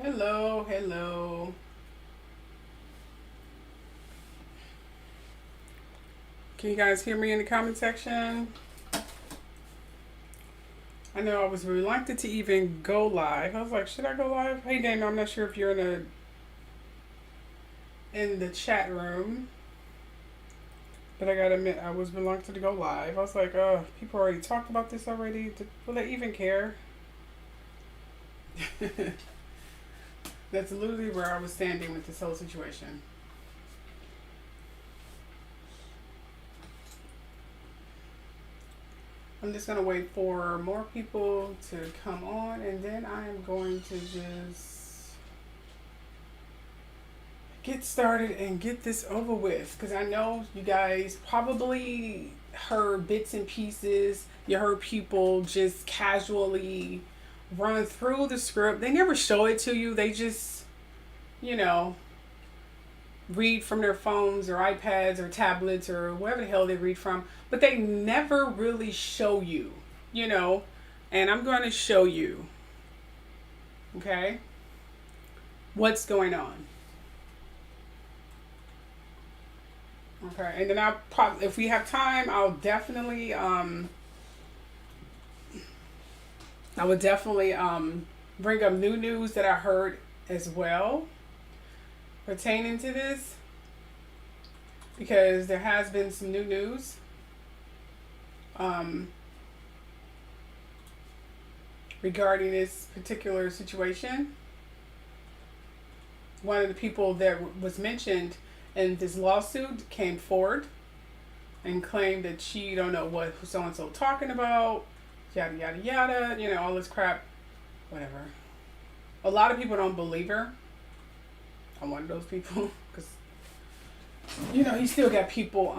Hello, hello. Can you guys hear me in the comment section? I know I was reluctant to even go live. I was like, should I go live? Hey Dana, I'm not sure if you're in the chat room, but I gotta admit I was reluctant to go live. I was like, people already talked about this already. Will they even care? That's literally where I was standing with this whole situation. I'm just gonna wait for more people to come on, and then I am going to just get started and get this over with, because I know you guys probably heard bits and pieces. You heard people just casually run through the script. They never show it to you. They just, you know, read from their phones or iPads or tablets or wherever the hell they read from, but they never really show you, you know, and I'm going to show you, okay, what's going on. Okay, and then I'll probably, if we have time, I'll definitely, I would definitely bring up new news that I heard as well pertaining to this, because there has been some new news regarding this particular situation. One of the people that was mentioned in this lawsuit came forward and claimed that she don't know what so and so talking about, yada yada yada, you know, all this crap, whatever. A lot of people don't believe her. I'm one of those people, because you know he still got people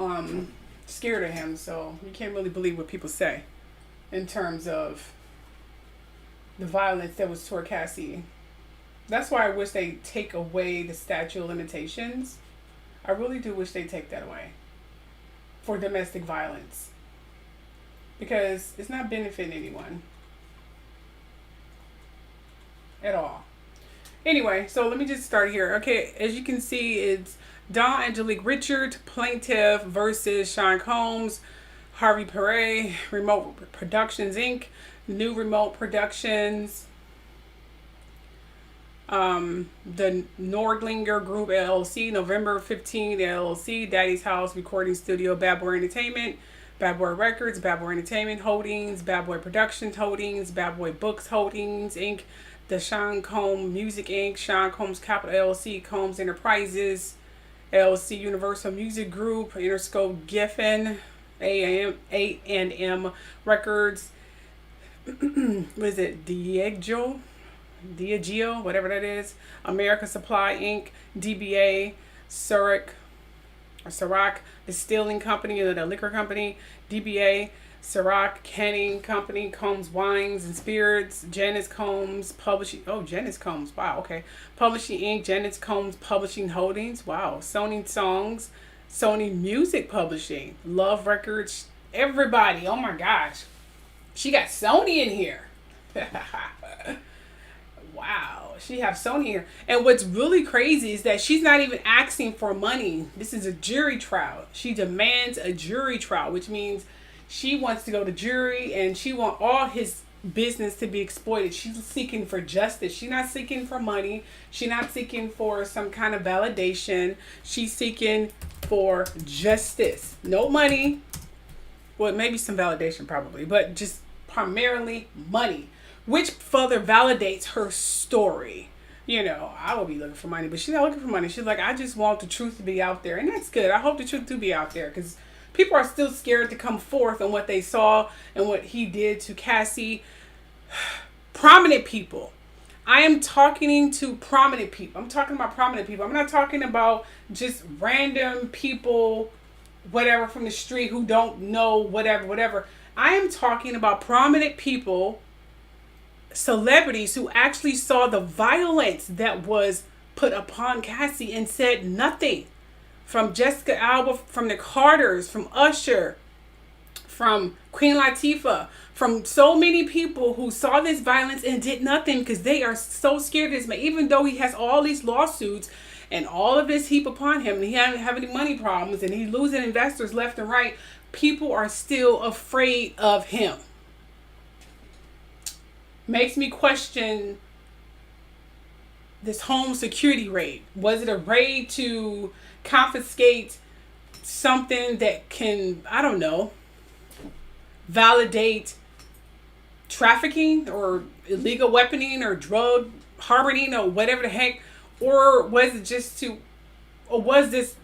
scared of him, so you can't really believe what people say in terms of the violence that was toward Cassie. That's why I wish they take away the statute of limitations. I really do wish they take that away for domestic violence, because it's not benefiting anyone at all. Anyway, so let me just start here. Okay, as you can see, it's Dawn Angelique Richard, plaintiff, versus Sean Combs, Harvey Perret, Remote Productions Inc., New Remote Productions, the Nordlinger Group LLC, November 15 LLC, Daddy's House Recording Studio, Bad Boy Entertainment, Bad Boy Records, Bad Boy Entertainment Holdings, Bad Boy Productions Holdings, Bad Boy Books Holdings Inc., the Sean Combs Music Inc., Sean Combs Capital LLC, Combs Enterprises LLC, Universal Music Group, Interscope Giffen, A&M Records, what is it, Diageo, whatever that is, America Supply Inc., DBA, Ciroc Distilling Company, the liquor company, DBA, Ciroc Canning Company, Combs Wines and Spirits, Janice Combs Publishing, Janice Combs, wow, okay, Publishing Inc., Janice Combs Publishing Holdings, wow, Sony Songs, Sony Music Publishing, Love Records, everybody, oh my gosh, she got Sony in here. Wow, she have Sony here. And what's really crazy is that she's not even asking for money. This is a jury trial. She demands a jury trial, which means she wants to go to jury and she wants all his business to be exploited. She's seeking for justice. She's not seeking for money. She's not seeking for some kind of validation. She's seeking for justice. No money. Well, maybe some validation probably, but just primarily money, which further validates her story. You know, I would be looking for money, but she's not looking for money. She's like, I just want the truth to be out there. And that's good. I hope the truth to be out there, because people are still scared to come forth on what they saw and what he did to Cassie. Prominent people. I am talking to prominent people. I'm talking about prominent people. I'm not talking about just random people, whatever, from the street who don't know whatever. I am talking about prominent people, celebrities who actually saw the violence that was put upon Cassie and said nothing. From Jessica Alba, from the Carters, from Usher, from Queen Latifah, from so many people who saw this violence and did nothing because they are so scared of this man. Even though he has all these lawsuits and all of this heap upon him, and he doesn't have any money problems, and he's losing investors left and right, people are still afraid of him. Makes me question this home security raid. Was it a raid to confiscate something that can, I don't know, validate trafficking or illegal weaponing or drug harboring or whatever the heck? Or was it just to, or was this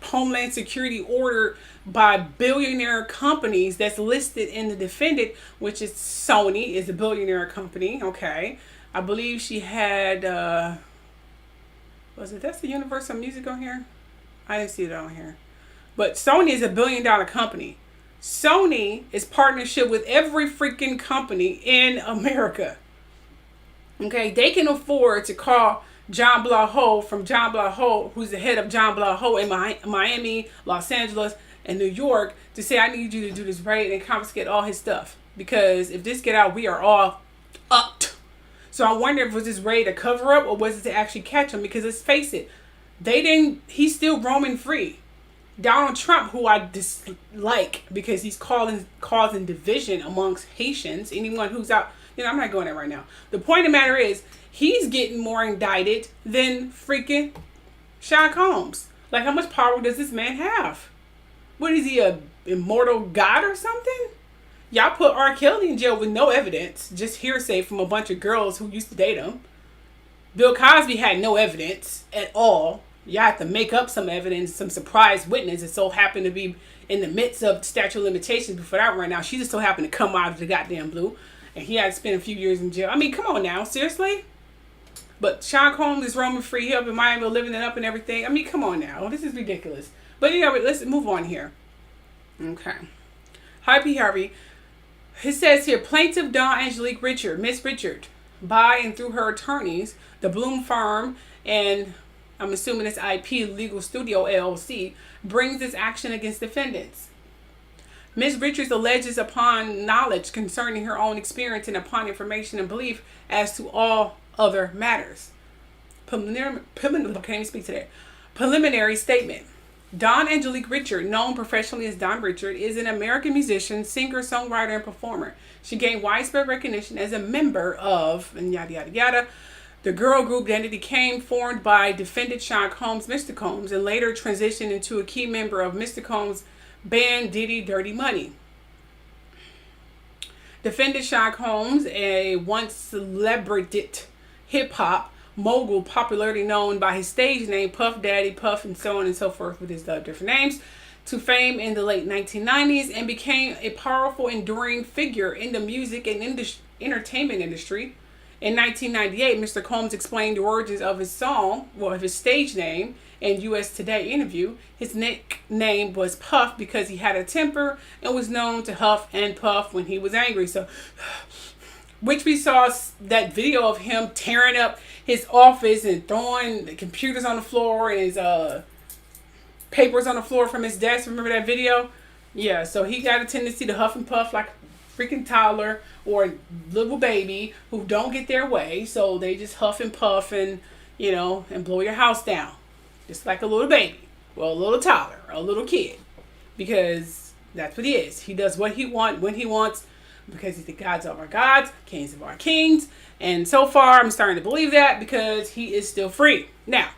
Homeland Security ordered by billionaire companies that's listed in the defendant, which is Sony, is a billionaire company, okay? I believe she had, that's the Universal Music on here? I didn't see it on here. But Sony is a $1 billion company. Sony is partnership with every freaking company in America. Okay, they can afford to call John Blaho from John Blaho, who's the head of John Blaho in Miami, Los Angeles, and New York, to say, I need you to do this raid and confiscate all his stuff. Because if this get out, we are all upped. So I wonder if was this raid a cover up or was it to actually catch him? Because let's face it, he's still roaming free. Donald Trump, who I dislike because he's causing division amongst Haitians, anyone who's out, I'm not going there right now. The point of the matter is, he's getting more indicted than freaking Sean Combs. Like, how much power does this man have? What is he, a immortal god or something? Y'all put R. Kelly in jail with no evidence, just hearsay from a bunch of girls who used to date him. Bill Cosby had no evidence at all. Y'all have to make up some evidence, some surprise witness that so happened to be in the midst of statute of limitations before that right now. She just so happened to come out of the goddamn blue. And he had to spend a few years in jail. I mean, come on now. Seriously? But Sean Combs is roaming free. He up in Miami, living it up and everything. I mean, come on now. This is ridiculous. But anyway, let's move on here. Okay. Harvey Harvey. It says here, plaintiff Dawn Angelique Richard, Miss Richard, by and through her attorneys, the Bloom Firm, and I'm assuming it's IP Legal Studio LLC, brings this action against defendants. Ms. Richards alleges upon knowledge concerning her own experience and upon information and belief as to all other matters. Preliminary statement. Dawn Angelique Richard, known professionally as Dawn Richard, is an American musician, singer, songwriter, and performer. She gained widespread recognition as a member of, and yada yada yada, the girl group that became formed by defendant Sean Combs, Mr. Combs, and later transitioned into a key member of Mr. Combs' band Diddy Dirty Money. Defendant Sean Combs, a once celebrated hip-hop mogul popularly known by his stage name Puff Daddy, Puff, and so on and so forth with his different names, to fame in the late 1990s and became a powerful, enduring figure in the music and entertainment industry. In 1998, Mr. Combs explained the origins of his of his stage name in US Today interview. His nickname was Puff because he had a temper and was known to huff and puff when he was angry. So, which we saw that video of him tearing up his office and throwing the computers on the floor and his papers on the floor from his desk. Remember that video? Yeah, so he got a tendency to huff and puff like a freaking toddler or little baby who don't get their way. So they just huff and puff and, and blow your house down. Just like a little baby or a little toddler or a little kid. Because that's what he is. He does what he wants when he wants, because he's the gods of our gods, kings of our kings. And so far, I'm starting to believe that because he is still free. Now,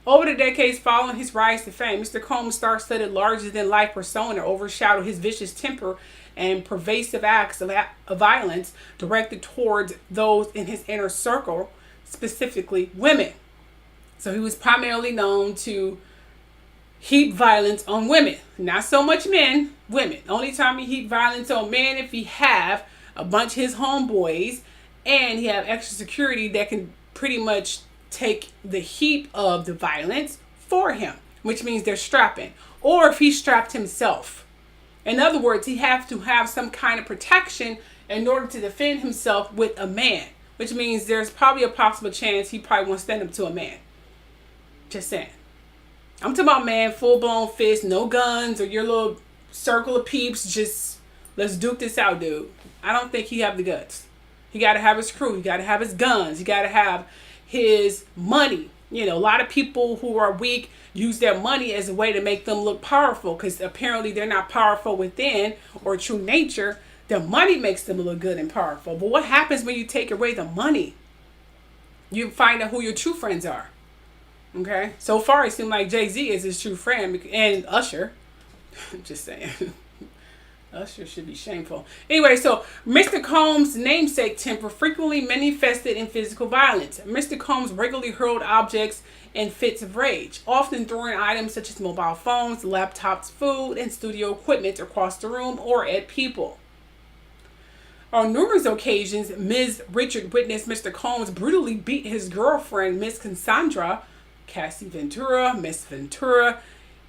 over the decades following his rise to fame, Mr. Combs' star-studded larger-than-life persona overshadowed his vicious temper and pervasive acts of violence directed towards those in his inner circle, specifically women. So he was primarily known to heap violence on women. Not so much men, women. Only time he heap violence on men if he have a bunch of his homeboys and he have extra security that can pretty much take the heap of the violence for him, which means they're strapping. Or if he strapped himself. In other words, he has to have some kind of protection in order to defend himself with a man, which means there's probably a possible chance he probably won't stand up to a man. Just saying. I'm talking about man, full-blown fist, no guns, or your little circle of peeps just Let's duke this out, dude. I don't think he have the guts. He got to have his crew. He got to have his guns. He got to have his money. You know, a lot of people who are weak use their money as a way to make them look powerful, because apparently they're not powerful within or true nature. The money makes them look good and powerful. But what happens when you take away the money? You find out who your true friends are. Okay? So far, it seems like Jay-Z is his true friend, and Usher. I'm just saying. Usher should be shameful. Anyway, so Mr. Combs' namesake temper frequently manifested in physical violence. Mr. Combs regularly hurled objects in fits of rage, often throwing items such as mobile phones, laptops, food, and studio equipment across the room or at people. On numerous occasions, Ms. Richard witnessed Mr. Combs brutally beat his girlfriend, Miss Cassandra, Cassie Ventura, Miss Ventura.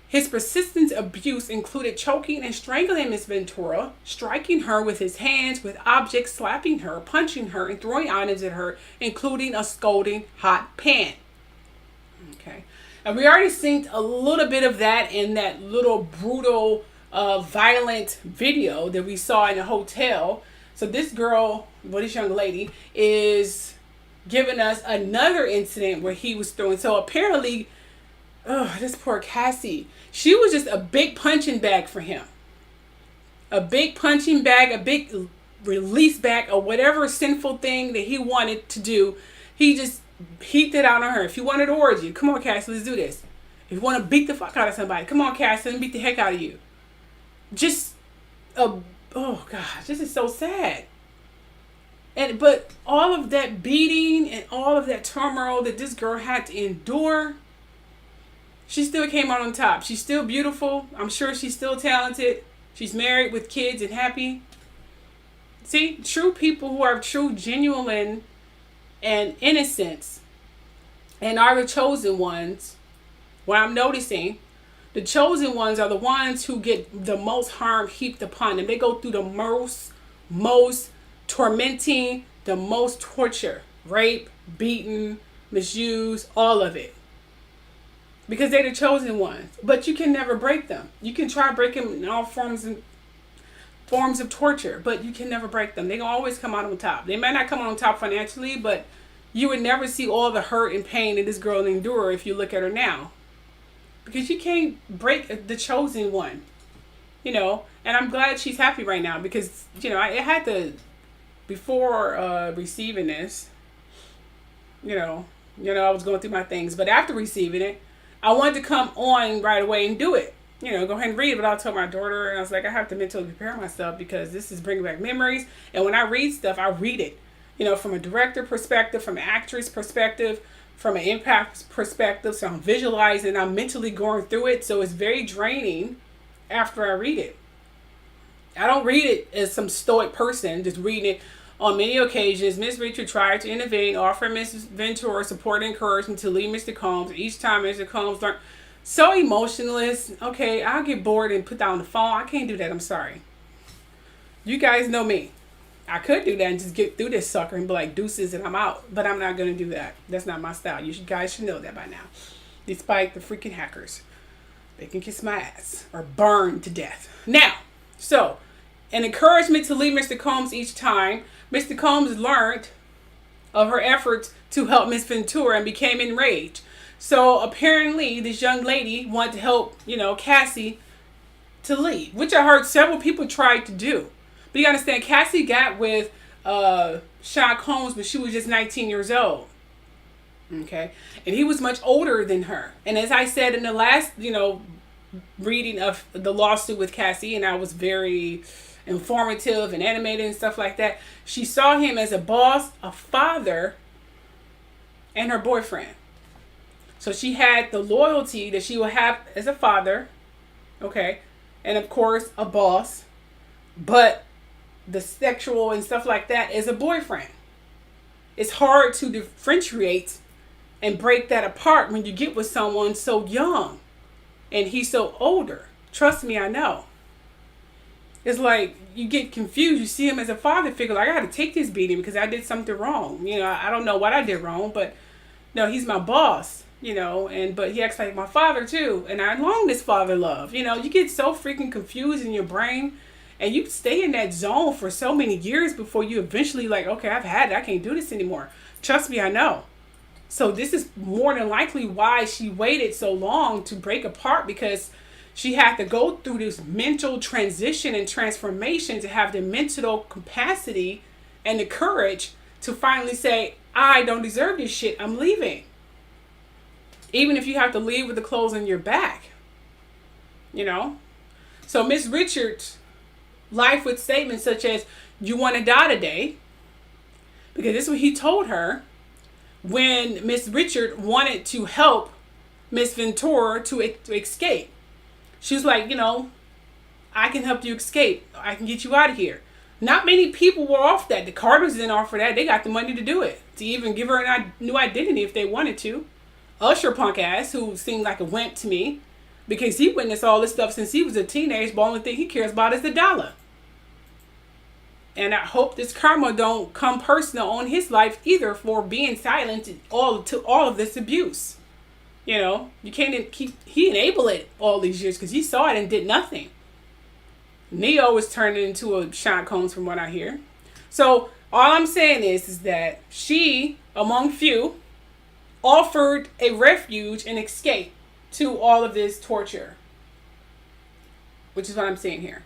His persistent abuse included choking and strangling Miss Ventura, striking her with his hands with objects, slapping her, punching her, and throwing items at her, including a scalding hot pan. Okay. And we already seen a little bit of that in that little brutal, violent video that we saw in the hotel. So this girl, well, this young lady, is giving us another incident where he was throwing. So apparently, this poor Cassie, she was just a big punching bag for him. A big punching bag, a big release bag, or whatever sinful thing that he wanted to do. He just heaped it out on her. If you wanted an orgy, come on, Cassie, let's do this. If you want to beat the fuck out of somebody, come on, Cassie, let me beat the heck out of you. Just, oh gosh, this is so sad. But all of that beating and all of that turmoil that this girl had to endure, she still came out on top. She's still beautiful. I'm sure she's still talented. She's married with kids and happy. See, true people who are true, genuine, and innocence, and are the chosen ones. What I'm noticing, the chosen ones are the ones who get the most harm heaped upon them. They go through the most tormenting, the most torture, rape, beaten, misuse, all of it. Because they're the chosen ones. But you can never break them. You can try breaking them in all forms of torture, but you can never break them. They can always come out on top. They might not come on top financially, but you would never see all the hurt and pain that this girl endured if you look at her now. Because you can't break the chosen one. You know, and I'm glad she's happy right now, because, you know, I had to, before receiving this, you know, I was going through my things, but after receiving it, I wanted to come on right away and do it. You know, go ahead and read it. But I told my daughter, and I was like, I have to mentally prepare myself, because this is bringing back memories. And when I read stuff, I read it, you know, from a director perspective, from an actress perspective, from an impact perspective. So I'm visualizing, I'm mentally going through it. So it's very draining after I read it. I don't read it as some stoic person, just reading it. On many occasions, Ms. Richard tried to intervene, offer Mrs. Ventura support and encouragement to leave Mr. Combs. Each time Mr. Combs learned, so emotionless. Okay, I'll get bored and put down the phone. I can't do that. I'm sorry. You guys know me. I could do that and just get through this sucker and be like, deuces, and I'm out. But I'm not going to do that. That's not my style. You guys should know that by now. Despite the freaking hackers. They can kiss my ass or burn to death. Now, so, an encouragement to leave Mr. Combs each time. Mr. Combs learned of her efforts to help Miss Ventura and became enraged. So apparently this young lady wanted to help, you know, Cassie to leave, which I heard several people tried to do. But you understand, Cassie got with Sean Combs when she was just 19 years old. Okay. And he was much older than her. And as I said in the last, you know, reading of the lawsuit with Cassie, and I was very informative and animated and stuff like that, she saw him as a boss, a father, and her boyfriend. So she had the loyalty that she would have as a father, okay, and of course a boss, but the sexual and stuff like that as a boyfriend. It's hard to differentiate and break that apart when you get with someone so young and he's so older. Trust me, I know. It's like you get confused. You see him as a father figure. Like, I got to take this beating because I did something wrong. You know, I don't know what I did wrong, but no, he's my boss, you know, but he acts like my father too. And I long this father love. You know, you get so freaking confused in your brain. And you stay in that zone for so many years before you eventually like, okay, I've had it. I can't do this anymore. Trust me, I know. So this is more than likely why she waited so long to break apart, because she had to go through this mental transition and transformation to have the mental capacity and the courage to finally say, I don't deserve this shit. I'm leaving. Even if you have to leave with the clothes on your back. You know? So Miss Richards' life with statements such as, you want to die today? Because this is what he told her when Miss Richard wanted to help Miss Ventura to escape. She was like, you know, I can help you escape. I can get you out of here. Not many people were off that. The Carters didn't offer that. They got the money to do it. To even give her a new identity if they wanted to. Usher punk ass, who seemed like a wimp to me, because he witnessed all this stuff since he was a teenager, but the only thing he cares about is the dollar. And I hope this karma don't come personal on his life either for being silent to all of this abuse. You know, you can't he enabled it all these years because he saw it and did nothing. Neo was turning into a Sean Combs from what I hear. So all I'm saying is that she, among few, offered a refuge and escape to all of this torture. Which is what I'm saying here.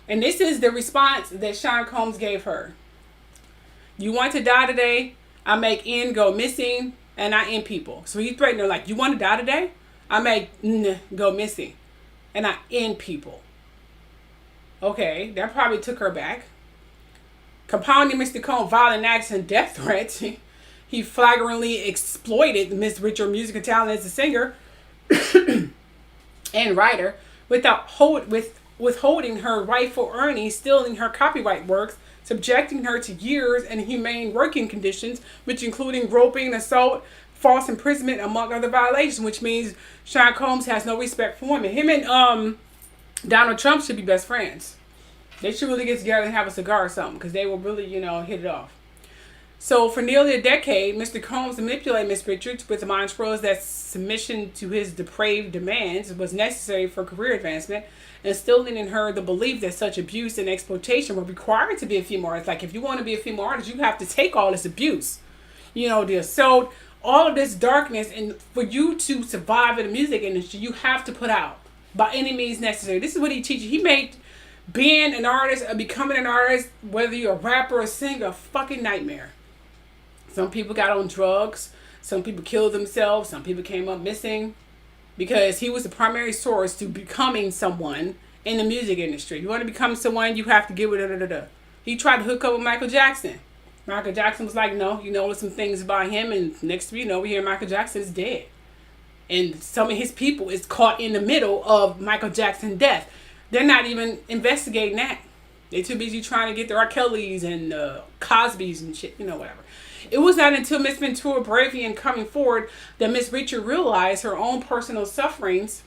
And this is the response that Sean Combs gave her. You want to die today? I make N go missing and I end people. So he threatened her like, you want to die today? I make N go missing and I end people. Okay, that probably took her back. Compounding Mr. Combs' violent acts and death threats, he flagrantly exploited Miss Richards' musical talent as a singer and writer without withholding her rightful earnings, stealing her copyright works, subjecting her to years in inhumane working conditions, which including groping, assault, false imprisonment, among other violations, which means Sean Combs has no respect for women. Him and Donald Trump should be best friends. They should really get together and have a cigar or something, because they will really, hit it off. So for nearly a decade, Mr. Combs manipulated Miss Richards with the mantras that submission to his depraved demands was necessary for career advancement, instilling in her the belief that such abuse and exploitation were required to be a female artist. Like, if you want to be a female artist, you have to take all this abuse. The assault, all of this darkness, and for you to survive in the music industry, you have to put out by any means necessary. This is what he teaches. He made being an artist or becoming an artist, whether you're a rapper or singer, a fucking nightmare. Some people got on drugs. Some people killed themselves. Some people came up missing because he was the primary source to becoming someone in the music industry. You want to become someone, you have to get with it. He tried to hook up with Michael Jackson. Michael Jackson was like, no, some things about him. And next thing you know, we hear Michael Jackson is dead. And some of his people is caught in the middle of Michael Jackson's death. They're not even investigating that. They're too busy trying to get the R. Kellys and Cosby's and shit, whatever. It was not until Miss Ventura bravely and coming forward that Miss Richard realized her own personal sufferings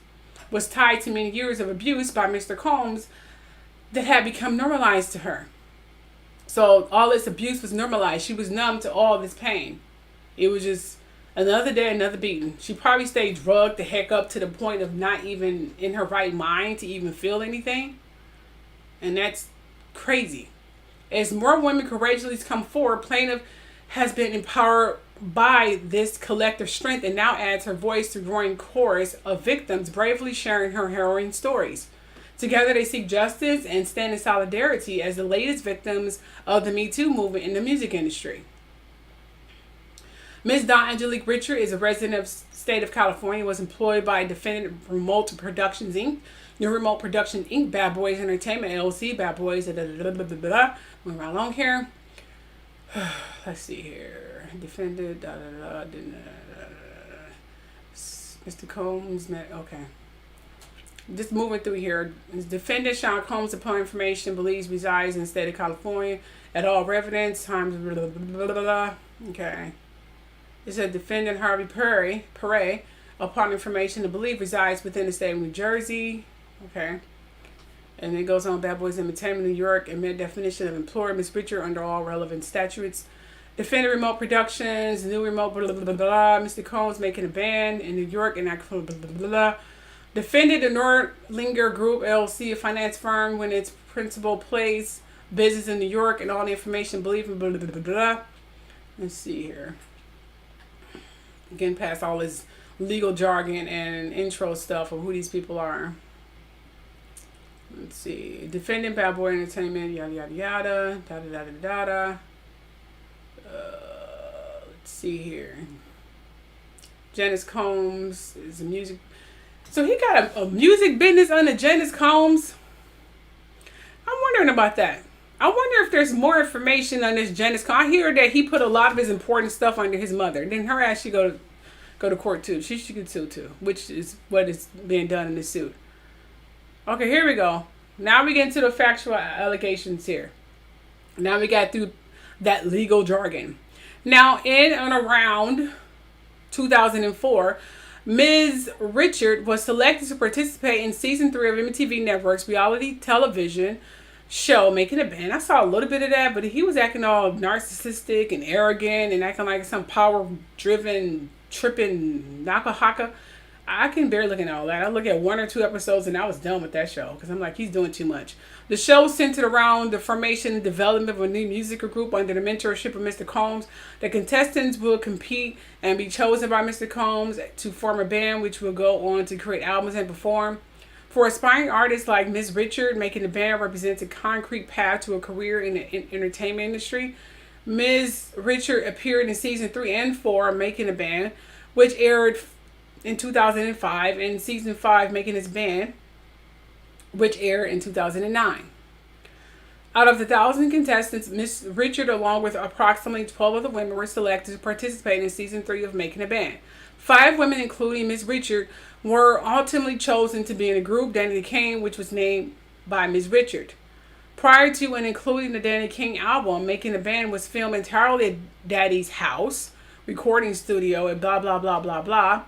was tied to many years of abuse by Mr. Combs that had become normalized to her. So all this abuse was normalized. She was numb to all this pain. It was just another day, another beating. She probably stayed drugged the heck up to the point of not even in her right mind to even feel anything. And that's crazy. As more women courageously come forward, plaintiff has been empowered by this collective strength and now adds her voice to growing chorus of victims bravely sharing her harrowing stories. Together they seek justice and stand in solidarity as the latest victims of the Me Too movement in the music industry. Ms. Dawn Angelique Richard is a resident of the state of California, was employed by defendant Remote Productions Inc., New Remote Production Inc., Bad Boys Entertainment LLC, Bad Boys, Went right along here. Let's see here. Defended, Mr. Combs, okay. Just moving through here. Defendant Sean Combs, upon information, believes resides in the state of California. At all evidence, times, okay. It said defendant Harvey Perret, upon information to believe, resides within the state of New Jersey. Okay. And it goes on, Bad Boys Entertainment, New York, and mid definition of employer, Miss Richard, under all relevant statutes. Defendant Remote Productions, New Remote, Mr. Combs making a band in New York, and Defended the Nordlinger Group LLC, a finance firm, when its principal plays business in New York and all the information believed in blah, blah, blah, blah. Let's see here. Again, past all this legal jargon and intro stuff of who these people are. Let's see. Defendant Bad Boy Entertainment, yada, yada, yada. Da, da, da, da, da. Let's see here. Janice Combs is a music. So he got a music business under Janice Combs. I'm wondering about that. I wonder if there's more information on this Janice Combs. I hear that he put a lot of his important stuff under his mother. Then her ass should go to court too. She should get sued too, which is what is being done in this suit. Okay, here we go. Now we get into the factual allegations here. Now we got through that legal jargon. Now in and around 2004, Ms. Richard was selected to participate in season 3 of MTV Network's reality television show, Making a Band. I saw a little bit of that, but he was acting all narcissistic and arrogant and acting like some power-driven, tripping nakahaka. I can barely look at all that. I look at 1 or 2 episodes and I was done with that show because I'm like, he's doing too much. The show centered around the formation and development of a new musical group under the mentorship of Mr. Combs. The contestants will compete and be chosen by Mr. Combs to form a band which will go on to create albums and perform. For aspiring artists like Ms. Richard, Making the Band represents a concrete path to a career in the entertainment industry. Ms. Richard appeared in season 3 and 4 of Making a Band, which aired in 2005, and season 5, Making His Band, which aired in 2009. Out of the 1,000 contestants, Ms. Richard, along with approximately 12 other women, were selected to participate in season 3 of Making a Band. 5 women, including Ms. Richard, were ultimately chosen to be in a group, Danny King, which was named by Ms. Richard. Prior to and including the Danny King album, Making a Band was filmed entirely at Daddy's house, recording studio, and blah, blah, blah, blah, blah.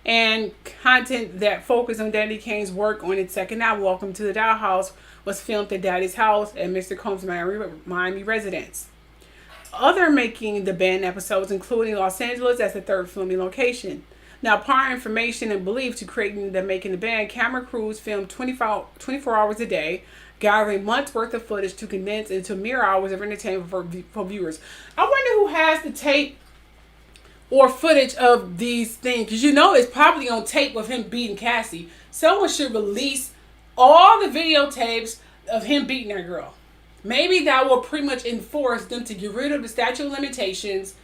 And content that focused on Danny King's work on its second album, Welcome to the Dollhouse, was filmed at Daddy's house at Mr. Combs' Miami residence. Other Making the Band episodes, including Los Angeles as the third filming location. Now, prior information and belief to creating the Making the Band, camera crews filmed 24 hours a day, gathering months worth of footage to condense into mere hours of entertainment for viewers. I wonder who has the tape or footage of these things, because you know it's probably on tape of him beating Cassie. Someone should release all the videotapes of him beating that girl. Maybe that will pretty much enforce them to get rid of the statute of limitations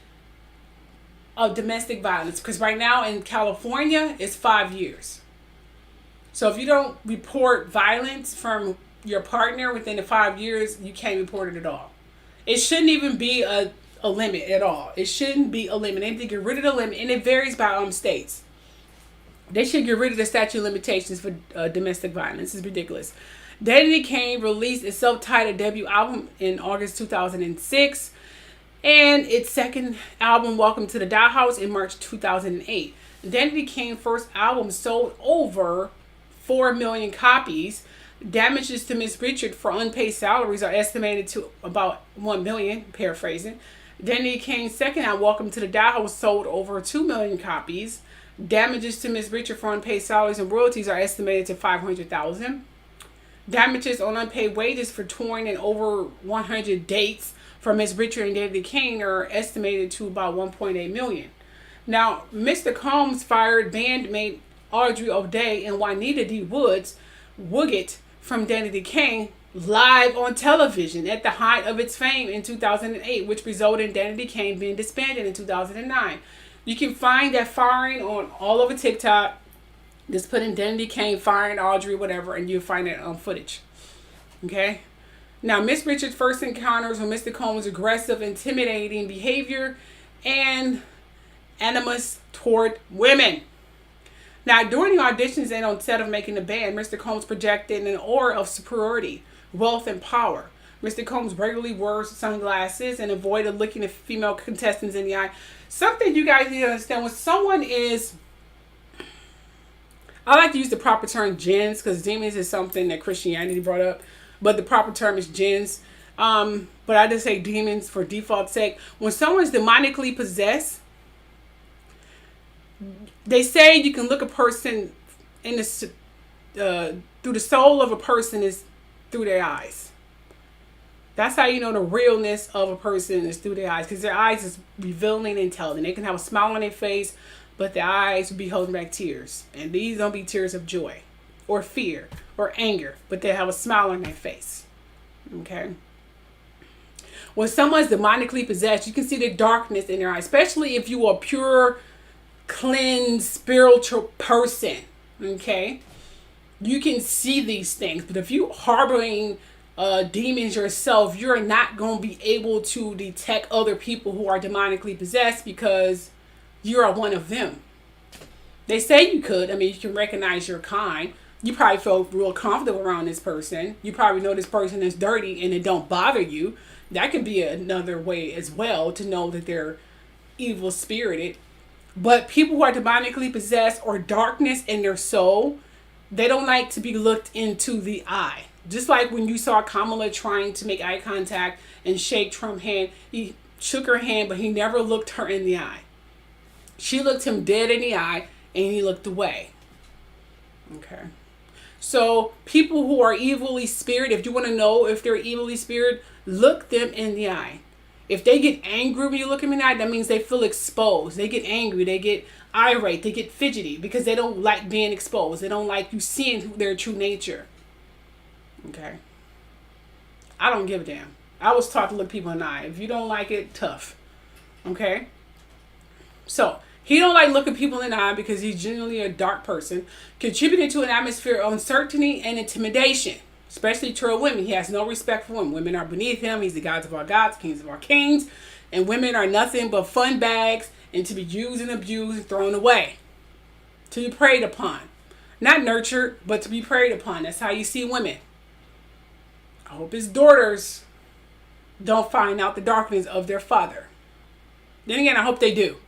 of domestic violence, because right now in California it's 5 years. So if you don't report violence from your partner within the 5 years, you can't report it at all. It shouldn't even be a limit at all. It shouldn't be a limit. They need to get rid of the limit, and it varies by states. They should get rid of the statute of limitations for domestic violence. It's ridiculous. Danny King released its self-titled debut album in August 2006, and its second album, Welcome to the Dollhouse, in March 2008. Danny King's first album sold over 4 million copies. Damages to Ms. Richard for unpaid salaries are estimated to about 1 million, paraphrasing. Danny King's second album, Welcome to the Dollhouse, sold over 2 million copies. Damages to Ms. Richard for unpaid salaries and royalties are estimated to $500,000. Damages on unpaid wages for touring and over 100 dates for Ms. Richard and Danny King are estimated to about $1.8 million. Now, Mr. Combs fired bandmate Audrey O'Day and Juanita D. Woodgett from Danny King live on television at the height of its fame in 2008, which resulted in Danny King being disbanded in 2009. You can find that firing on all over TikTok. Just put in Danny King firing Audrey, whatever, and you'll find it on footage. Okay? Now, Miss Richard's first encounters with Mr. Combs' aggressive, intimidating behavior and animus toward women. Now, during the auditions and on set of Making the Band, Mr. Combs projected an aura of superiority, wealth, and power. Mr. Combs regularly wore sunglasses and avoided looking at female contestants in the eye. Something you guys need to understand, when someone is, I like to use the proper term gens, because demons is something that Christianity brought up, but the proper term is gens. But I just say demons for default sake. When someone's demonically possessed, they say you can look a person in the through the soul of a person is through their eyes. That's how you know the realness of a person is through their eyes, because their eyes is revealing and telling. They can have a smile on their face, but their eyes will be holding back tears. And these don't be tears of joy or fear or anger, but they have a smile on their face. Okay? When someone's demonically possessed, you can see the darkness in their eyes, especially if you are a pure, cleansed, spiritual person. Okay? You can see these things, but if you harboring demons yourself, you're not going to be able to detect other people who are demonically possessed because you're one of them. They say you could. I mean, you can recognize your kind. You probably feel real comfortable around this person. You probably know this person is dirty and it don't bother you. That could be another way as well to know that they're evil spirited. But people who are demonically possessed or darkness in their soul, they don't like to be looked into the eye. Just like when you saw Kamala trying to make eye contact and shake Trump's hand, he shook her hand, but he never looked her in the eye. She looked him dead in the eye, and he looked away. Okay. So people who are evilly spirited, if you want to know if they're evilly spirited, look them in the eye. If they get angry when you look them in the eye, that means they feel exposed. They get angry. They get irate. They get fidgety because they don't like being exposed. They don't like you seeing their true nature. Okay. I don't give a damn. I was taught to look people in the eye. If you don't like it, tough. Okay. So he don't like looking people in the eye because he's generally a dark person, contributing to an atmosphere of uncertainty and intimidation, especially toward women. He has no respect for women. Women are beneath him. He's the gods of our gods, kings of our kings, and women are nothing but fun bags and to be used and abused and thrown away, to be preyed upon, not nurtured, but to be preyed upon. That's how you see women. I hope his daughters don't find out the darkness of their father. Then again, I hope they do.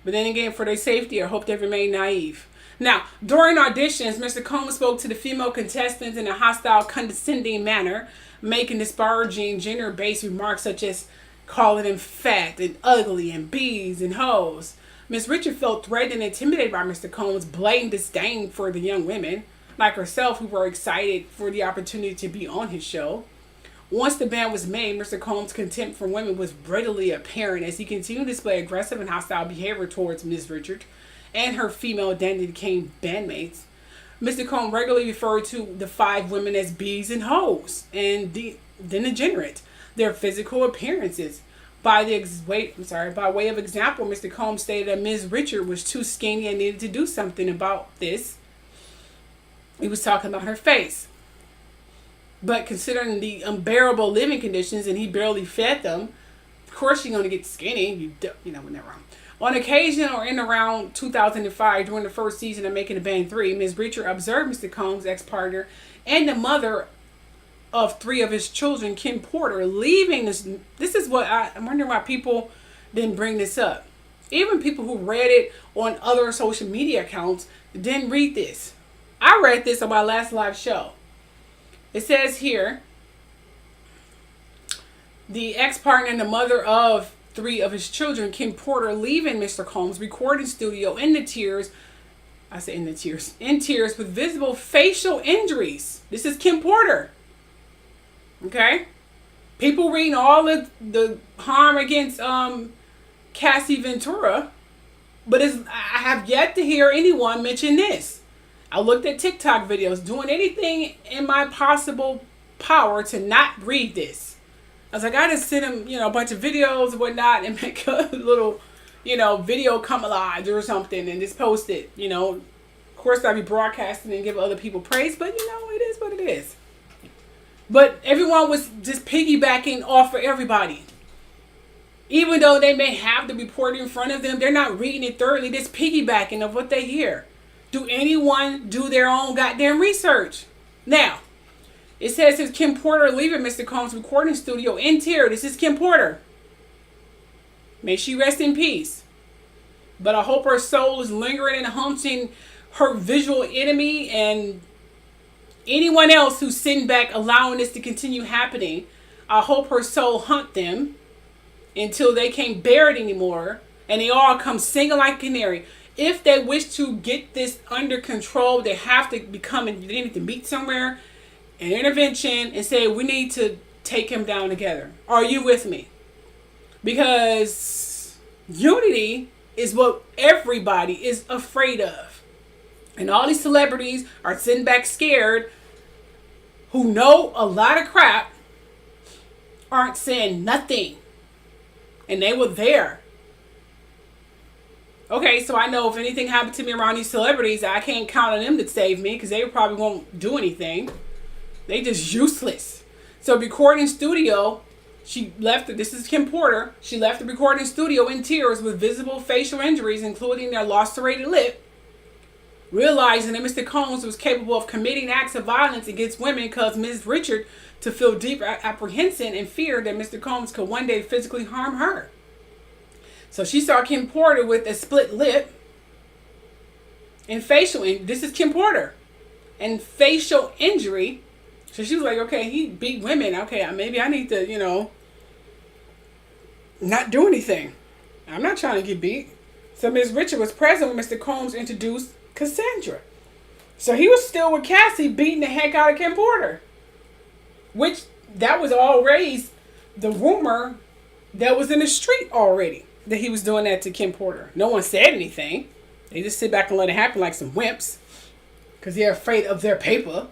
But then again, for their safety, I hope they remain naive. Now, during auditions, Mr. Combs spoke to the female contestants in a hostile, condescending manner, making disparaging gender-based remarks such as calling them fat and ugly and bees and hoes. Ms. Richard felt threatened and intimidated by Mr. Combs' blatant disdain for the young women, like herself, who were excited for the opportunity to be on his show. Once the ban was made, Mr. Combs' contempt for women was readily apparent as he continued to display aggressive and hostile behavior towards Ms. Richard and her female identity bandmates. Mr. Combs regularly referred to the 5 women as bees and hoes and degenerate their physical appearances. By way of example, Mr. Combs stated that Ms. Richard was too skinny and needed to do something about this. He was talking about her face. But considering the unbearable living conditions and he barely fed them, of course you're going to get skinny. You know, when they're wrong. On occasion or in around 2005, during the first season of Making the Band 3, Ms. Richard observed Mr. Combs' ex-partner and the mother of 3 of his children, Kim Porter, leaving this. This is what I'm wondering why people didn't bring this up. Even people who read it on other social media accounts didn't read this. I read this on my last live show. It says here, the ex-partner and the mother of 3 of his children, Kim Porter, leaving Mr. Combs' recording studio in tears with visible facial injuries. This is Kim Porter. Okay? People reading all of the harm against Cassie Ventura, but I have yet to hear anyone mention this. I looked at TikTok videos, doing anything in my possible power to not read this. I was like, I just send him, a bunch of videos and whatnot and make a little, video come alive or something and just post it, Of course, I'll be broadcasting and give other people praise, but, it is what it is. But everyone was just piggybacking off of everybody. Even though they may have the report in front of them, they're not reading it thoroughly, just piggybacking of what they hear. Do anyone do their own goddamn research? Now, it says it's Kim Porter leaving Mr. Combs' recording studio in tears. This is Kim Porter. May she rest in peace. But I hope her soul is lingering and haunting her visual enemy and anyone else who's sitting back allowing this to continue happening. I hope her soul hunt them until they can't bear it anymore and they all come singing like canary. If they wish to get this under control, they have to they need to meet somewhere, an intervention, and say, we need to take him down together. Are you with me? Because unity is what everybody is afraid of. And all these celebrities are sitting back scared, who know a lot of crap, aren't saying nothing. And they were there. Okay, so I know if anything happened to me around these celebrities, I can't count on them to save me, because they probably won't do anything. They just useless. So recording studio, she left, this is Kim Porter, she left the recording studio in tears with visible facial injuries, including their lacerated lip, realizing that Mr. Combs was capable of committing acts of violence against women, caused Ms. Richard to feel deep apprehension and fear that Mr. Combs could one day physically harm her. So she saw Kim Porter with a split lip and this is Kim Porter, and facial injury. So she was like, okay, he beat women. Okay, maybe I need to, not do anything. I'm not trying to get beat. So Ms. Richard was present when Mr. Combs introduced Cassandra. So he was still with Cassie, beating the heck out of Kim Porter. Which, that was already the rumor that was in the street already, that he was doing that to Kim Porter. No one said anything. They just sit back and let it happen like some wimps, because they're afraid of their paper.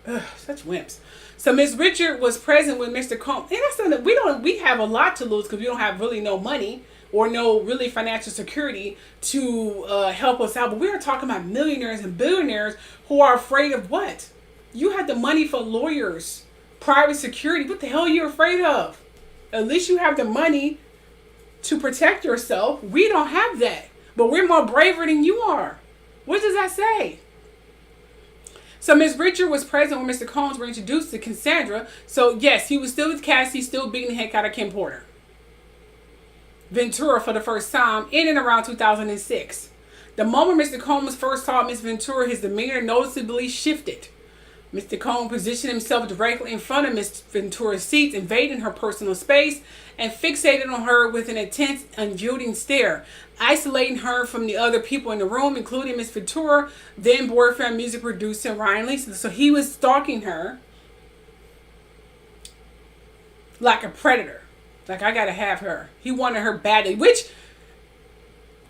Ugh, such wimps. So Miss Richard was present with Mr. Combs. And that's something we have a lot to lose, because we don't have really no money or no really financial security to help us out. But we are talking about millionaires and billionaires who are afraid of what? You have the money for lawyers, private security. What the hell are you afraid of? At least you have the money to protect yourself. We don't have that. But we're more braver than you are. What does that say? So Miss Richard was present when Mr. Combs were introduced to Cassandra. So yes, he was still with Cassie, still beating the heck out of Kim Porter. Ventura for the first time in and around 2006. The moment Mr. Combs first saw Miss Ventura, his demeanor noticeably shifted. Mr. Combs positioned himself directly in front of Miss Ventura's seat, invading her personal space, and fixated on her with an intense, unyielding stare, isolating her from the other people in the room, including Miss Ventura, then boyfriend, music producer Ryan Lee. So he was stalking her like a predator. Like, I gotta have her. He wanted her badly, which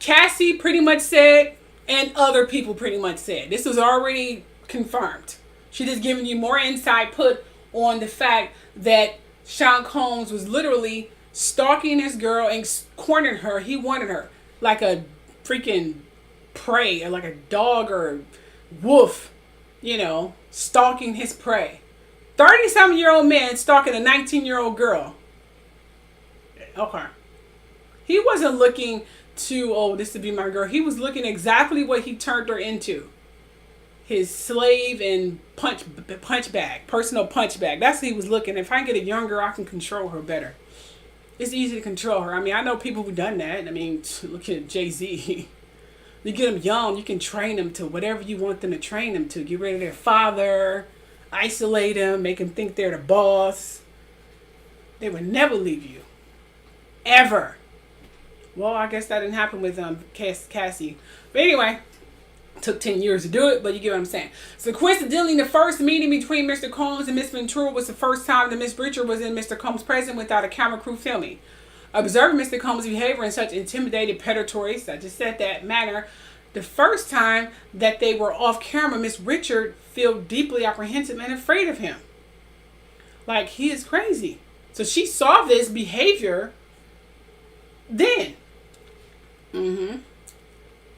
Cassie pretty much said, and other people pretty much said. This was already confirmed. She just giving you more insight put on the fact that Sean Combs was literally stalking this girl and cornered her. He wanted her like a freaking prey, or like a dog or a wolf, stalking his prey. 30-something-year-old man stalking a 19-year-old girl. Okay. He wasn't looking to, this to be my girl. He was looking exactly what he turned her into. His slave and punch bag, personal punch bag. That's what he was looking. If I can get a young girl, I can control her better. It's easy to control her. I mean, I know people who've done that. I mean, look at Jay-Z. You get them young, you can train them to whatever you want them to train them to. Get rid of their father, isolate them, make them think they're the boss. They would never leave you. Ever. Well, I guess that didn't happen with Cassie. But anyway, took 10 years to do it, but you get what I'm saying. So coincidentally, the first meeting between Mr. Combs and Miss Ventura was the first time that Miss Richard was in Mr. Combs' presence without a camera crew filming. Observing Mr. Combs' behavior in such intimidating, predatory, I just said that, manner, the first time that they were off camera, Miss Richard felt deeply apprehensive and afraid of him. Like, he is crazy. So she saw this behavior then. And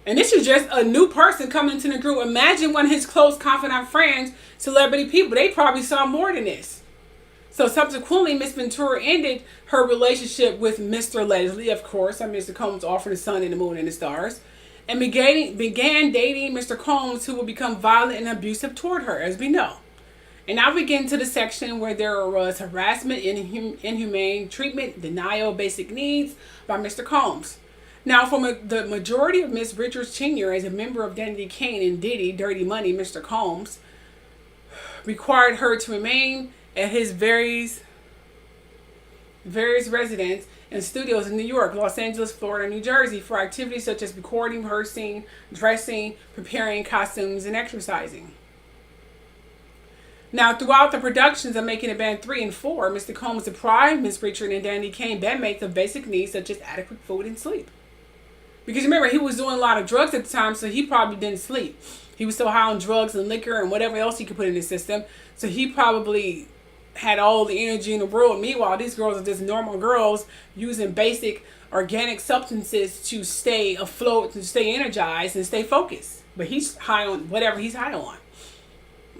this is just a new person coming into the group. Imagine one of his close, confidant friends, celebrity people. They probably saw more than this. So subsequently, Miss Ventura ended her relationship with Mr. Leslie, of course. Mr. Combs offered the sun and the moon and the stars. And began dating Mr. Combs, who would become violent and abusive toward her, as we know. And now we get into the section where there was harassment, inhumane treatment, denial of basic needs by Mr. Combs. Now, from the majority of Miss Richards' tenure as a member of Danity Kane and Diddy, Dirty Money, Mr. Combs required her to remain at his various residence and studios in New York, Los Angeles, Florida, and New Jersey for activities such as recording, rehearsing, dressing, preparing costumes, and exercising. Now, throughout the productions of Making a Band 3 and 4, Mr. Combs deprived Miss Richard and Danny Kane bandmates of basic needs such as adequate food and sleep. Because remember, he was doing a lot of drugs at the time, so he probably didn't sleep. He was so high on drugs and liquor and whatever else he could put in his system, so he probably had all the energy in the world. Meanwhile, these girls are just normal girls using basic organic substances to stay afloat, to stay energized and stay focused. But he's high on whatever he's high on.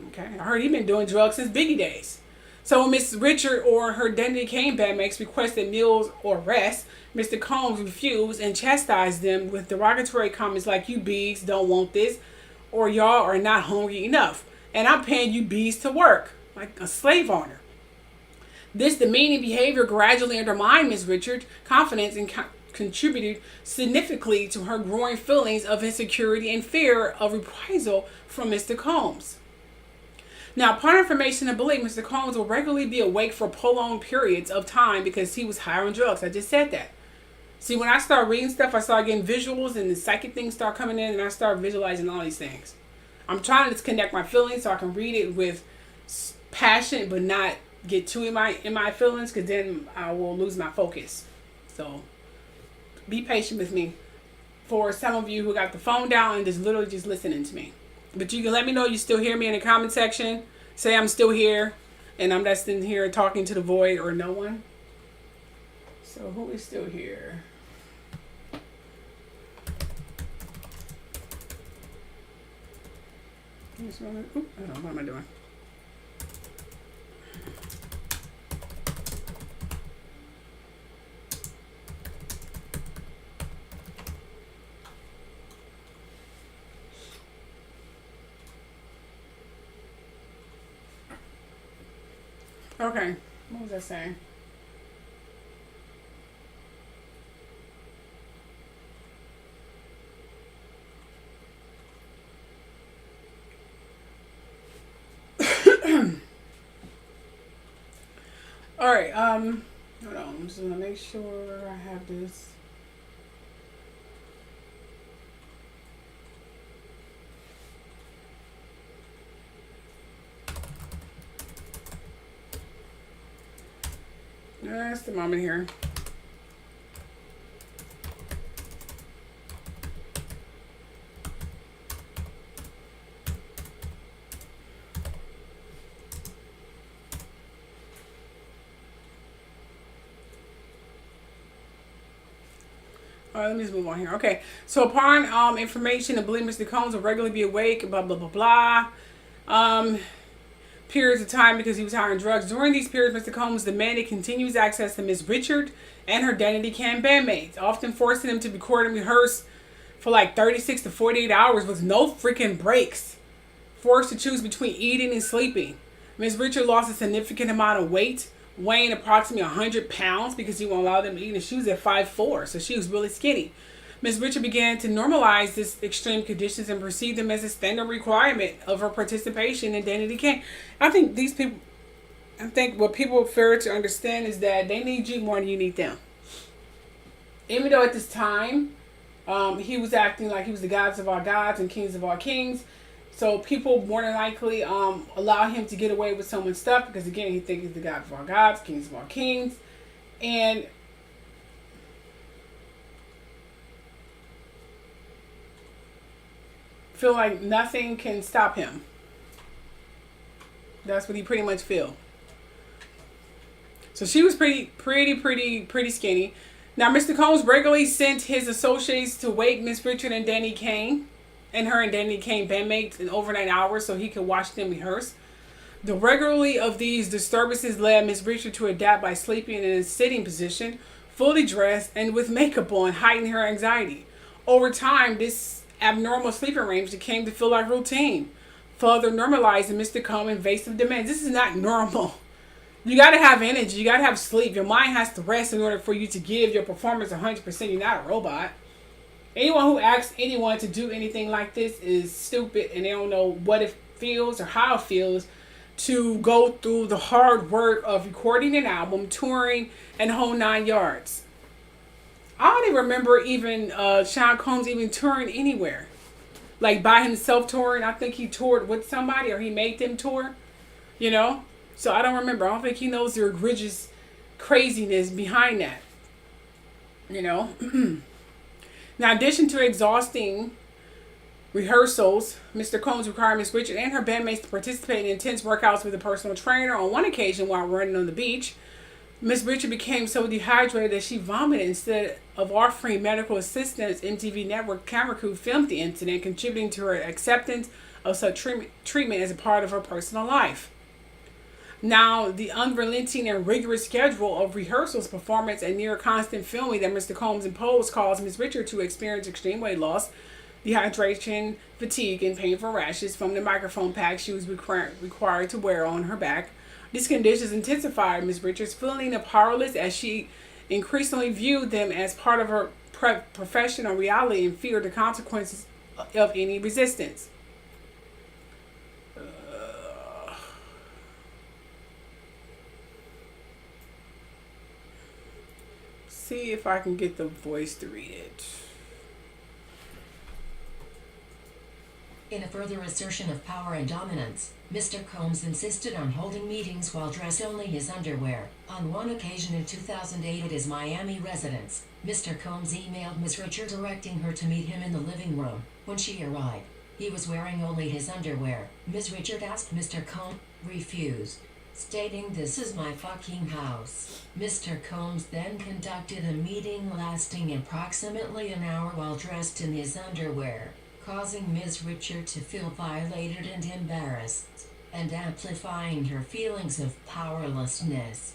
Okay, I heard he's been doing drugs since Biggie days. So when Miss Richard or her Danny Kane bandmates requested meals or rest, Mr. Combs refused and chastised them with derogatory comments like, "You bees don't want this," or "Y'all are not hungry enough, and I'm paying you bees to work," like a slave owner. This demeaning behavior gradually undermined Miss Richard's confidence and contributed significantly to her growing feelings of insecurity and fear of reprisal from Mr. Combs. Now, upon information and belief, Mr. Combs will regularly be awake for prolonged periods of time because he was high on drugs. I just said that. See, when I start reading stuff, I start getting visuals and the psychic things start coming in and I start visualizing all these things. I'm trying to disconnect my feelings so I can read it with passion but not get too in my feelings, because then I will lose my focus. So be patient with me. For some of you who got the phone down and just literally just listening to me. But you can let me know you still hear me in the comment section. Say I'm still here and I'm just in here talking to the void or no one. So who is still here? Oop, hold on, what am I doing? Okay, what was I saying? All right, hold on, I'm just gonna make sure I have this. Just a moment here. All right, let me just move on here. Okay, so upon information and believe Mr. Combs will regularly be awake, blah, blah, blah, blah. Periods of time because he was high on drugs. During these periods, Mr. Combs demanded continuous access to Miss Richard and her Danny Kane bandmates, often forcing them to record and rehearse for like 36 to 48 hours with no freaking breaks. Forced to choose between eating and sleeping. Miss Richard lost a significant amount of weight, weighing approximately 100 pounds because he won't allow them to eat, and she was at 5'4", so she was really skinny. Miss Richard began to normalize these extreme conditions and perceived them as a standard requirement of her participation in Danny Kane. I think these people, what people fail to understand is that they need you more than you need them. Even though at this time, he was acting like he was the gods of our gods and kings of our kings. So people more than likely allow him to get away with so much stuff because, again, he thinks he's the god of our gods, kings of our kings. And feel like nothing can stop him. That's what he pretty much feel. So she was pretty skinny. Now, Mr. Combs regularly sent his associates to wake Miss Richard and Danny Kane and her and Danny Kane bandmates in overnight hours so he could watch them rehearse. The regularity of these disturbances led Miss Richard to adapt by sleeping in a sitting position, fully dressed and with makeup on, heightening her anxiety. Over time, this abnormal sleep arrangement came to feel like routine, further normalizing Mr. Combs' invasive demands. This is not normal. You got to have energy. You got to have sleep. Your mind has to rest in order for you to give your performance 100%. You're not a robot. Anyone who asks anyone to do anything like this is stupid, and they don't know what it feels or how it feels to go through the hard work of recording an album, touring, and whole 9 yards. I don't even remember even Sean Combs even touring anywhere. Like by himself touring. I think he toured with somebody or he made them tour. You know? So I don't remember. I don't think he knows the egregious craziness behind that. You know? Now, in addition to exhausting rehearsals, Mr. Combs required Miss Richard and her bandmates to participate in intense workouts with a personal trainer. On one occasion, while running on the beach, Miss Richard became so dehydrated that she vomited. Instead of offering medical assistance, MTV Network camera crew filmed the incident, contributing to her acceptance of such treatment as a part of her personal life. Now, the unrelenting and rigorous schedule of rehearsals, performance, and near constant filming that Mr. Combs imposed caused Miss Richard to experience extreme weight loss, dehydration, fatigue, and painful rashes from the microphone pack she was required to wear on her back. These conditions intensified Miss Richards' feeling of powerless as she increasingly viewed them as part of her professional reality and feared the consequences of any resistance. See if I can get the voice to read it. In a further assertion of power and dominance, Mr. Combs insisted on holding meetings while dressed only in his underwear. On one occasion in 2008 at his Miami residence, Mr. Combs emailed Ms. Richard directing her to meet him in the living room. When she arrived, he was wearing only his underwear. Ms. Richard asked Mr. Combs, refused, stating, "This is my fucking house." Mr. Combs then conducted a meeting lasting approximately an hour while dressed in his underwear, causing Ms. Richard to feel violated and embarrassed, and amplifying her feelings of powerlessness.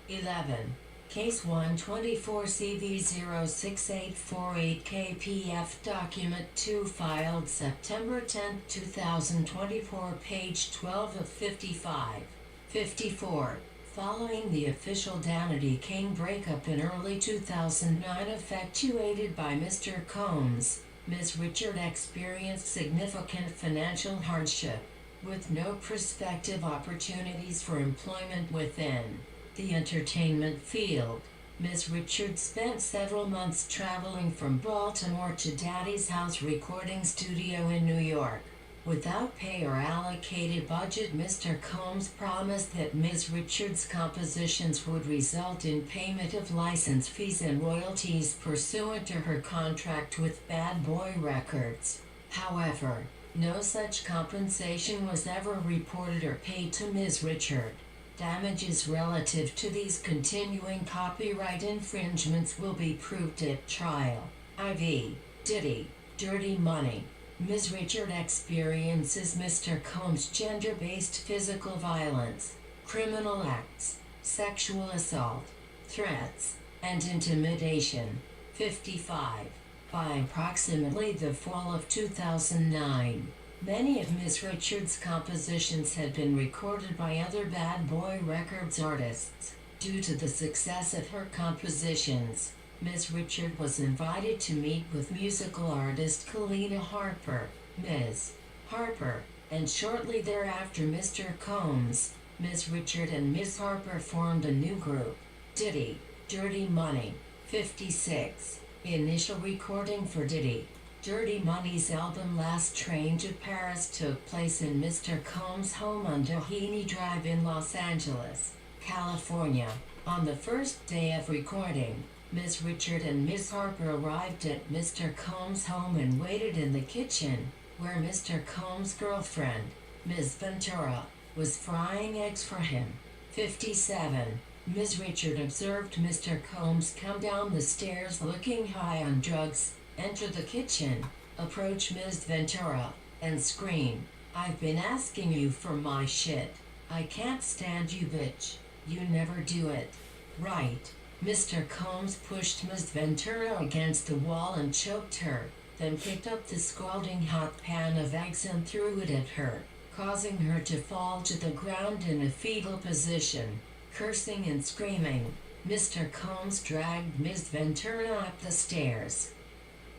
11. Case 124CV06848 KPF Document 2 filed September 10, 2024, page 12 of 55. 54. Following the official Danity Kane breakup in early 2009 effectuated by Mr. Combs, Ms. Richard experienced significant financial hardship, with no prospective opportunities for employment within the entertainment field. Ms. Richard spent several months traveling from Baltimore to Daddy's House recording studio in New York. Without pay or allocated budget, Mr. Combs promised that Ms. Richards' compositions would result in payment of license fees and royalties pursuant to her contract with Bad Boy Records. However, no such compensation was ever reported or paid to Ms. Richard. Damages relative to these continuing copyright infringements will be proved at trial. IV. Diddy. Dirty Money. Ms. Richard experiences Mr. Combs' gender-based physical violence, criminal acts, sexual assault, threats, and intimidation. 55. By approximately the fall of 2009, many of Ms. Richards' compositions had been recorded by other Bad Boy Records artists. Due to the success of her compositions, Ms. Richard was invited to meet with musical artist Kalina Harper, Ms. Harper, and shortly thereafter Mr. Combs, Ms. Richard and Ms. Harper formed a new group, Diddy, Dirty Money. 56. Initial recording for Diddy, Dirty Money's album Last Train to Paris took place in Mr. Combs' home on Doheny Drive in Los Angeles, California. On the first day of recording, Ms. Richard and Ms. Harper arrived at Mr. Combs' home and waited in the kitchen, where Mr. Combs' girlfriend, Ms. Ventura, was frying eggs for him. 57. Ms. Richard observed Mr. Combs come down the stairs looking high on drugs, enter the kitchen, approach Ms. Ventura, and scream, "I've been asking you for my shit. I can't stand you, bitch. You never do it. Right." Mr. Combs pushed Ms. Ventura against the wall and choked her, then picked up the scalding hot pan of eggs and threw it at her, causing her to fall to the ground in a fetal position. Cursing and screaming, Mr. Combs dragged Ms. Ventura up the stairs.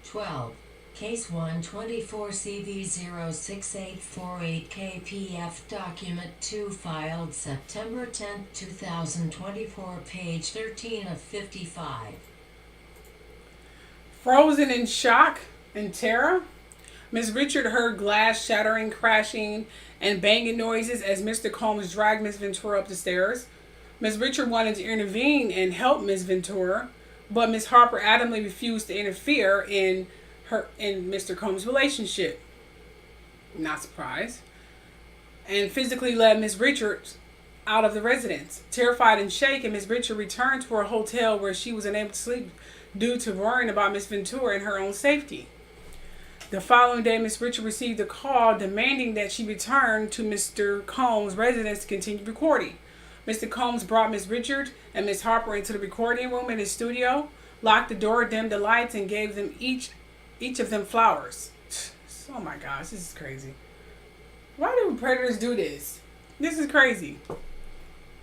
12. Case 124CV06848 KPF Document 2 filed September 10, 2024, page 13 of 55. Frozen in shock and terror, Miss Richard heard glass shattering, crashing, and banging noises as Mr. Combs dragged Miss Ventura up the stairs. Miss Richard wanted to intervene and help Miss Ventura, but Miss Harper adamantly refused to interfere in Mr. Combs' relationship. Not surprised. And physically led Miss Richard out of the residence. Terrified and shaken, Miss Richard returned to her hotel where she was unable to sleep due to worrying about Miss Ventura and her own safety. The following day, Miss Richard received a call demanding that she return to Mr. Combs' residence to continue recording. Mr. Combs brought Miss Richard and Miss Harper into the recording room in his studio, locked the door, dimmed the lights, and gave them each of them flowers. Oh my gosh, this is crazy. Why do predators do this? This is crazy.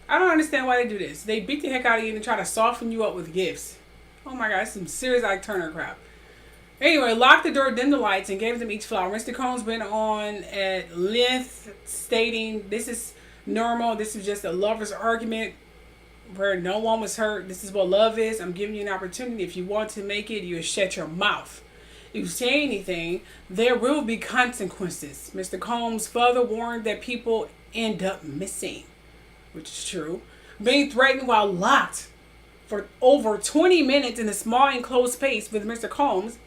I don't understand why they do this. They beat the heck out of you and try to soften you up with gifts. Oh my gosh, some serious Ike Turner crap. Anyway, locked the door, dimmed the lights, and gave them each flower. Mr. Combs went on at length stating, this is normal. This is just a lover's argument where no one was hurt. This is what love is. I'm giving you an opportunity. If you want to make it, you shut your mouth. If you say anything, there will be consequences. Mr. Combs further warned that people end up missing, which is true. Being threatened while locked for over 20 minutes in a small enclosed space with Mr. Combs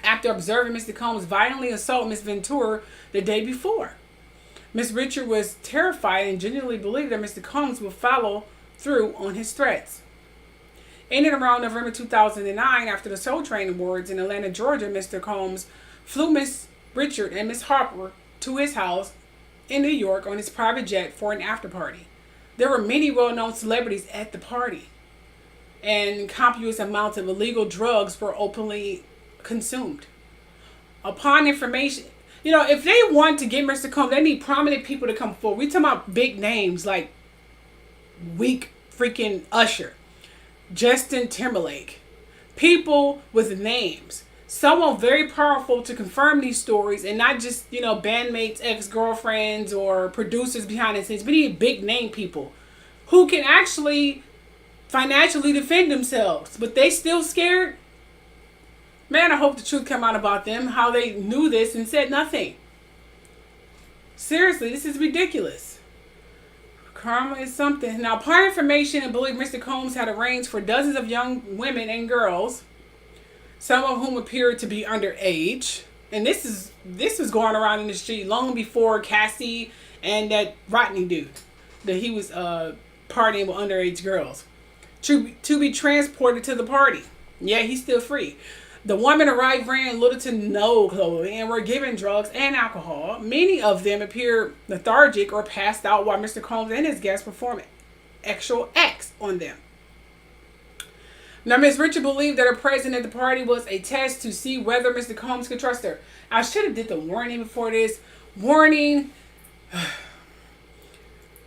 after observing Mr. Combs violently assault Miss Ventura the day before. Miss Richard was terrified and genuinely believed that Mr. Combs would follow through on his threats. In and around November 2009, after the Soul Train Awards in Atlanta, Georgia, Mr. Combs flew Miss Richard and Miss Harper to his house in New York on his private jet for an after party. There were many well-known celebrities at the party, and copious amounts of illegal drugs were openly consumed. Upon information, if they want to get Mr. Combs, they need prominent people to come forward. We talking about big names like weak freaking Usher, Justin Timberlake, people with names, someone very powerful to confirm these stories, and not just bandmates, ex-girlfriends, or producers behind the scenes. We need big name people who can actually financially defend themselves, but they still scared. Man, I hope the truth come out about them, how they knew this and said nothing. Seriously, this is ridiculous. Karma is something. Now, upon information and belief, Mr. Combs had arranged for dozens of young women and girls, some of whom appeared to be underage. And this was going around in the street long before Cassie and that Rodney dude, that he was partying with underage girls, to be transported to the party. Yeah, he's still free. The women arrived wearing little to no clothing and were given drugs and alcohol. Many of them appeared lethargic or passed out while Mr. Combs and his guests performed actual acts on them. Now, Miss Richard believed that her presence at the party was a test to see whether Mr. Combs could trust her. I should have did the warning before this. Warning.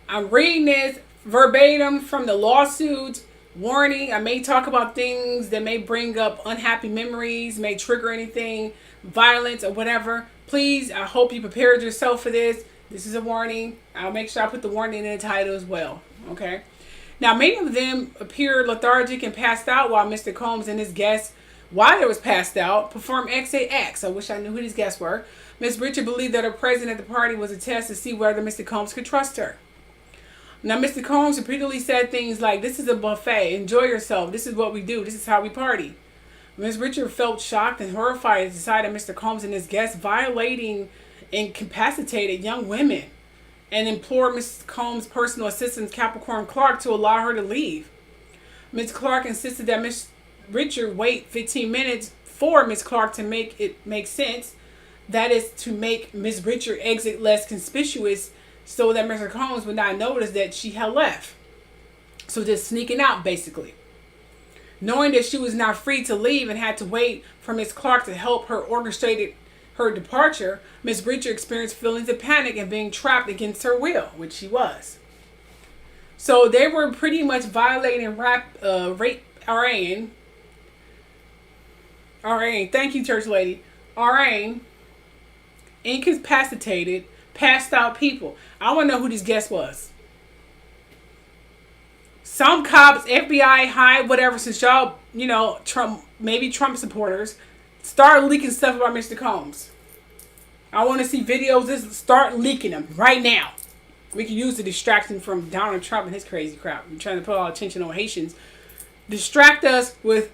I'm reading this verbatim from the lawsuit. Warning, I may talk about things that may bring up unhappy memories, may trigger anything, violence or whatever. Please, I hope you prepared yourself for this. This is a warning. I'll make sure I put the warning in the title as well. Okay. Now, many of them appeared lethargic and passed out while Mr. Combs and his guests, while they was passed out, performed acts. I wish I knew who these guests were. Miss Richard believed that her presence at the party was a test to see whether Mr. Combs could trust her. Now, Mr. Combs repeatedly said things like, this is a buffet. Enjoy yourself. This is what we do. This is how we party. Miss Richard felt shocked and horrified at the sight of Mr. Combs and his guests violating incapacitated young women, and implored Miss Combs' personal assistant, Capricorn Clark, to allow her to leave. Miss Clark insisted that Miss Richard wait 15 minutes for Miss Clark to make it make sense. That is, to make Miss Richard exit less conspicuous, so that Mr. Combs would not notice that she had left. So just sneaking out, basically. Knowing that she was not free to leave and had to wait for Miss Clark to help her orchestrate her departure, Miss Richard experienced feelings of panic and being trapped against her will, which she was. So they were pretty much violating rape RAing. Thank you, church lady. RAing, incapacitated, passed out people. I want to know who this guest was. some cops, FBI, high, whatever, since y'all, Trump, maybe Trump supporters, start leaking stuff about Mr. Combs. I want to see videos. Just start leaking them right now. We can use the distraction from Donald Trump and his crazy crap. I'm trying to put all attention on Haitians. Distract us with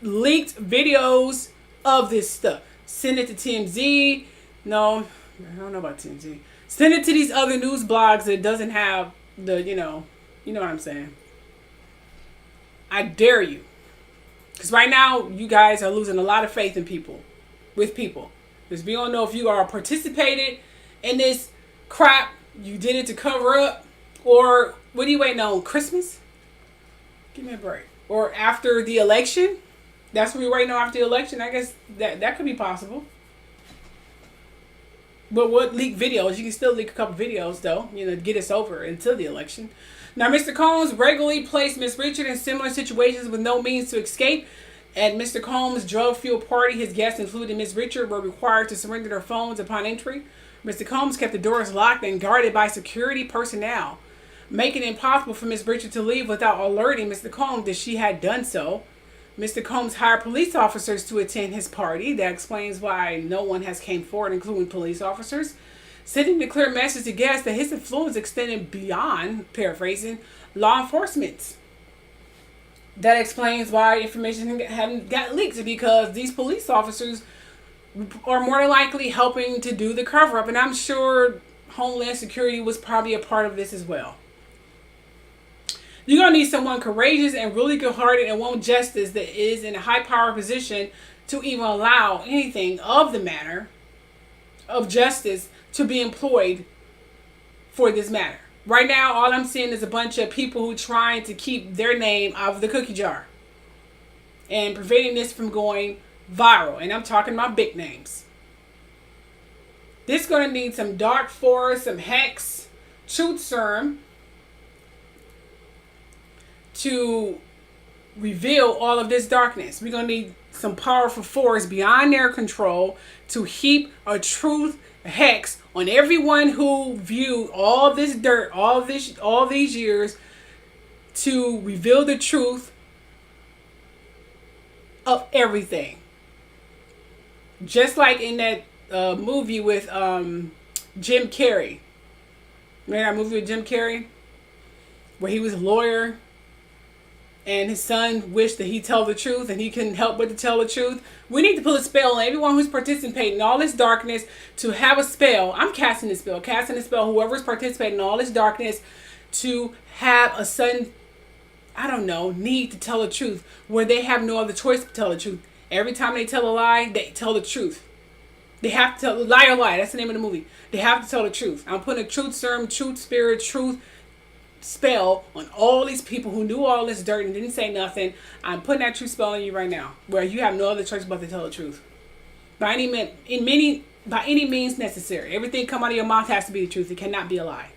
leaked videos of this stuff. Send it to TMZ. No, I don't know about TMZ. Send it to these other news blogs that doesn't have the, you know what I'm saying. I dare you. Because right now, you guys are losing a lot of faith in people. With people. Because we don't know if you are participated in this crap. You did it to cover up. Or what are you waiting on? Christmas? Give me a break. Or after the election? That's what we're waiting on after the election. I guess that could be possible. But what leaked videos? You can still leak a couple videos, though, to get us over until the election. Now, Mr. Combs regularly placed Miss Richard in similar situations with no means to escape. At Mr. Combs' drug-fueled party, his guests, including Miss Richard, were required to surrender their phones upon entry. Mr. Combs kept the doors locked and guarded by security personnel, making it impossible for Miss Richard to leave without alerting Mr. Combs that she had done so. Mr. Combs hired police officers to attend his party. That explains why no one has came forward, including police officers, sending a clear message to guests that his influence extended beyond, paraphrasing, law enforcement. That explains why information hadn't got leaked, because these police officers are more likely helping to do the cover-up. And I'm sure Homeland Security was probably a part of this as well. You're going to need someone courageous and really good-hearted and want justice that is in a high-power position to even allow anything of the matter of justice to be employed for this matter. Right now, all I'm seeing is a bunch of people who are trying to keep their name out of the cookie jar and preventing this from going viral. And I'm talking about big names. This is going to need some dark forest, some hex, truth serum to reveal all of this darkness. We're going to need some powerful force beyond their control to heap a truth hex on everyone who viewed all this dirt, all these years, to reveal the truth of everything. Just like in that movie with Jim Carrey. Remember that movie with Jim Carrey? Where he was a lawyer and his son wished that he tell the truth and he couldn't help but to tell the truth. We need to put a spell on everyone who's participating in all this darkness to have a spell. I'm casting this spell. Whoever's participating in all this darkness to have a sudden, need to tell the truth where they have no other choice to tell the truth. Every time they tell a lie, they tell the truth. They have to tell, lie or lie. That's the name of the movie. They have to tell the truth. I'm putting a truth serum, truth spirit, truth spell on all these people who knew all this dirt and didn't say nothing. I'm putting that truth spell on you right now, where you have no other choice but to tell the truth. By any means necessary. Everything come out of your mouth has to be the truth. It cannot be a lie.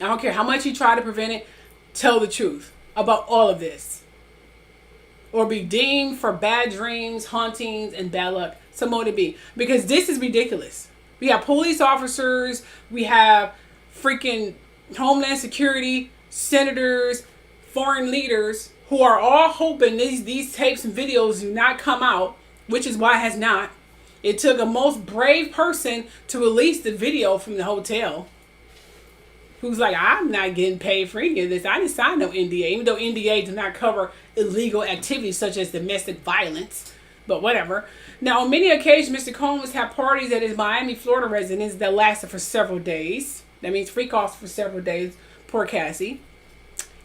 I don't care how much you try to prevent it. Tell the truth about all of this, or be deemed for bad dreams, hauntings, and bad luck. Some more to be, because this is ridiculous. We have police officers. We have freaking Homeland Security, senators, foreign leaders who are all hoping these tapes and videos do not come out, which is why it has not. It took a most brave person to release the video from the hotel, who's like, I'm not getting paid for any of this. I didn't sign no NDA, even though NDA do not cover illegal activities such as domestic violence, but whatever. Now, on many occasions, Mr. Combs had parties at his Miami, Florida residence that lasted for several days. That means free costs for several days. Poor Cassie.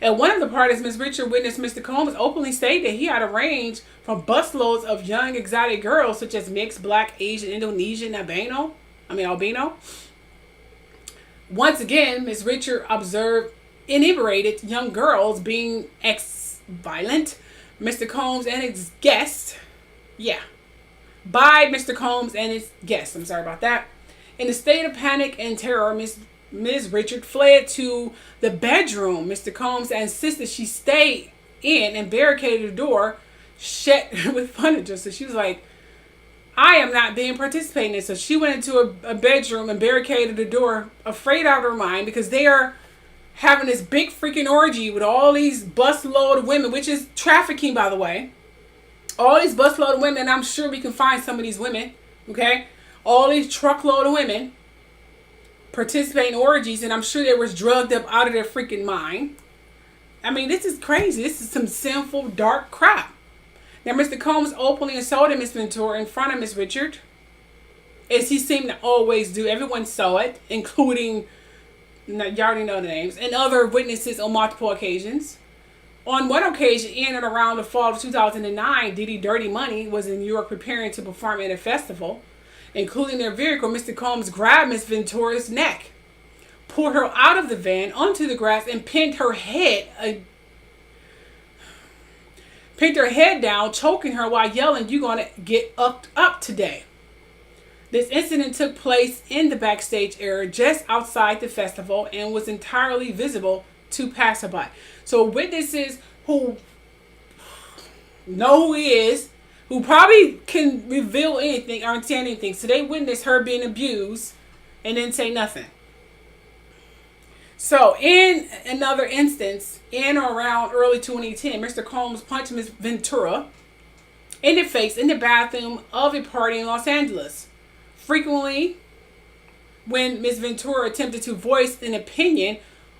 At one of the parties, Miss Richard witnessed Mr. Combs openly state that he had arranged for busloads of young exotic girls such as mixed, black, Asian, Indonesian, albino. Once again, Miss Richard observed inebriated young girls being ex-violent. Mr. Combs and his guests. By Mr. Combs and his guests. I'm sorry about that. In a state of panic and terror, Ms. Richard fled to the bedroom Mr. Combs insisted she stay in and barricaded the door shut with furniture. So she was like, I am not being participating in this. So she went into a bedroom and barricaded the door, afraid out of her mind, because they are having this big freaking orgy with all these busload of women, which is trafficking, by the way. All these busload of women, and I'm sure we can find some of these women, okay? All these truckload of women participating in orgies, and I'm sure they was drugged up out of their freaking mind. I mean, this is crazy. This is some sinful, dark crap. Now, Mr. Combs openly assaulted Miss Ventura in front of Miss Richard, as he seemed to always do. Everyone saw it, including, you already know the names, and other witnesses on multiple occasions. On one occasion, in and around the fall of 2009, Diddy Dirty Money was in New York preparing to perform at a festival. Including their vehicle, Mr. Combs grabbed Miss Ventura's neck, pulled her out of the van onto the grass, and pinned her head down, choking her while yelling, "You gonna get up today." This incident took place in the backstage area just outside the festival and was entirely visible to passerby. So witnesses who know who he is, who probably can reveal anything or say anything, so they witnessed her being abused and didn't say nothing. So in another instance, in or around early 2010, Mr. Combs punched Ms. Ventura in the face in the bathroom of a party in Los Angeles. Frequently, when Ms. Ventura attempted to voice an opinion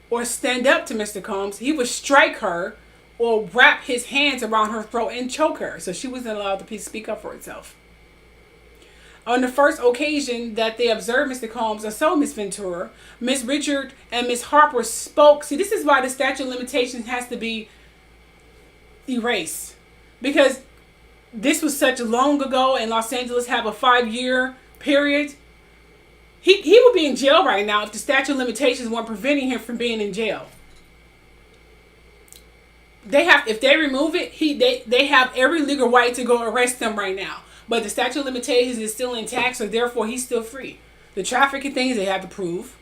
or stand up to Mr. Combs, he would strike her or wrap his hands around her throat and choke her. So she wasn't allowed to speak up for herself. On the first occasion that they observed Mr. Combs assault Miss Ventura, Miss Richard and Miss Harper spoke. See, this is why the statute of limitations has to be erased. Because this was such long ago, and Los Angeles have a 5-year period. He would be in jail right now if the statute of limitations weren't preventing him from being in jail. If they remove it, they have every legal right to go arrest him right now. But the statute of limitations is still intact, so therefore he's still free. The trafficking things they have to prove.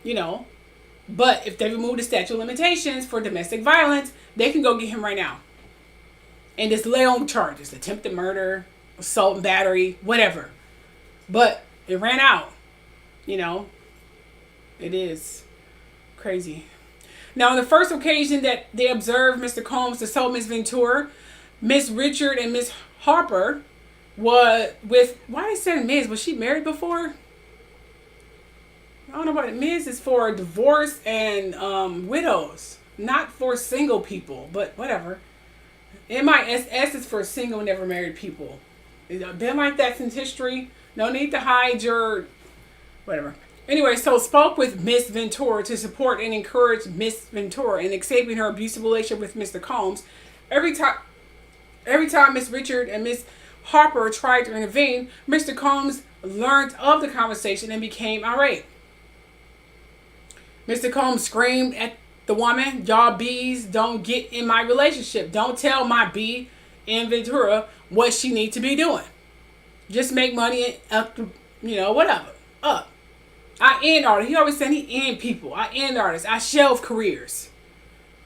But if they remove the statute of limitations for domestic violence, they can go get him right now. And just lay on charges. Attempted murder, assault and battery, whatever. But it ran out. It is crazy. Now, on the first occasion that they observed Mr. Combs assault Miss Ventura, Miss Richard and Miss Harper was with, why I said Ms. Was she married before? I don't know about it. Ms. is for divorce and widows, not for single people, but whatever. MISS is for single, never married people. It's been like that since history. No need to hide your whatever. Anyway, so spoke with Miss Ventura to support and encourage Miss Ventura in escaping her abusive relationship with Mr. Combs. Every time Miss Richard and Miss Harper tried to intervene, Mr. Combs learned of the conversation and became irate. Mr. Combs screamed at the woman, "Y'all bees don't get in my relationship. Don't tell my bee in Ventura what she needs to be doing. Just make money up, whatever. Up. I end artists." He always said he end people. I end artists. I shelve careers.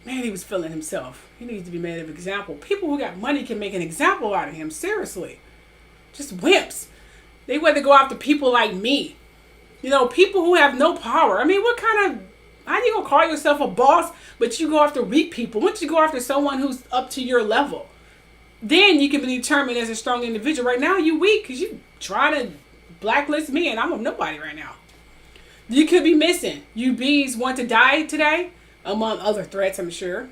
Man, he was feeling himself. He needs to be made of example. People who got money can make an example out of him. Seriously. Just wimps. They want to go after people like me. People who have no power. I mean, how you going to call yourself a boss, but you go after weak people? Once you go after someone who's up to your level, then you can be determined as a strong individual. Right now, you weak because you try to blacklist me and I'm a nobody right now. You could be missing. You bees want to die today, among other threats, I'm sure.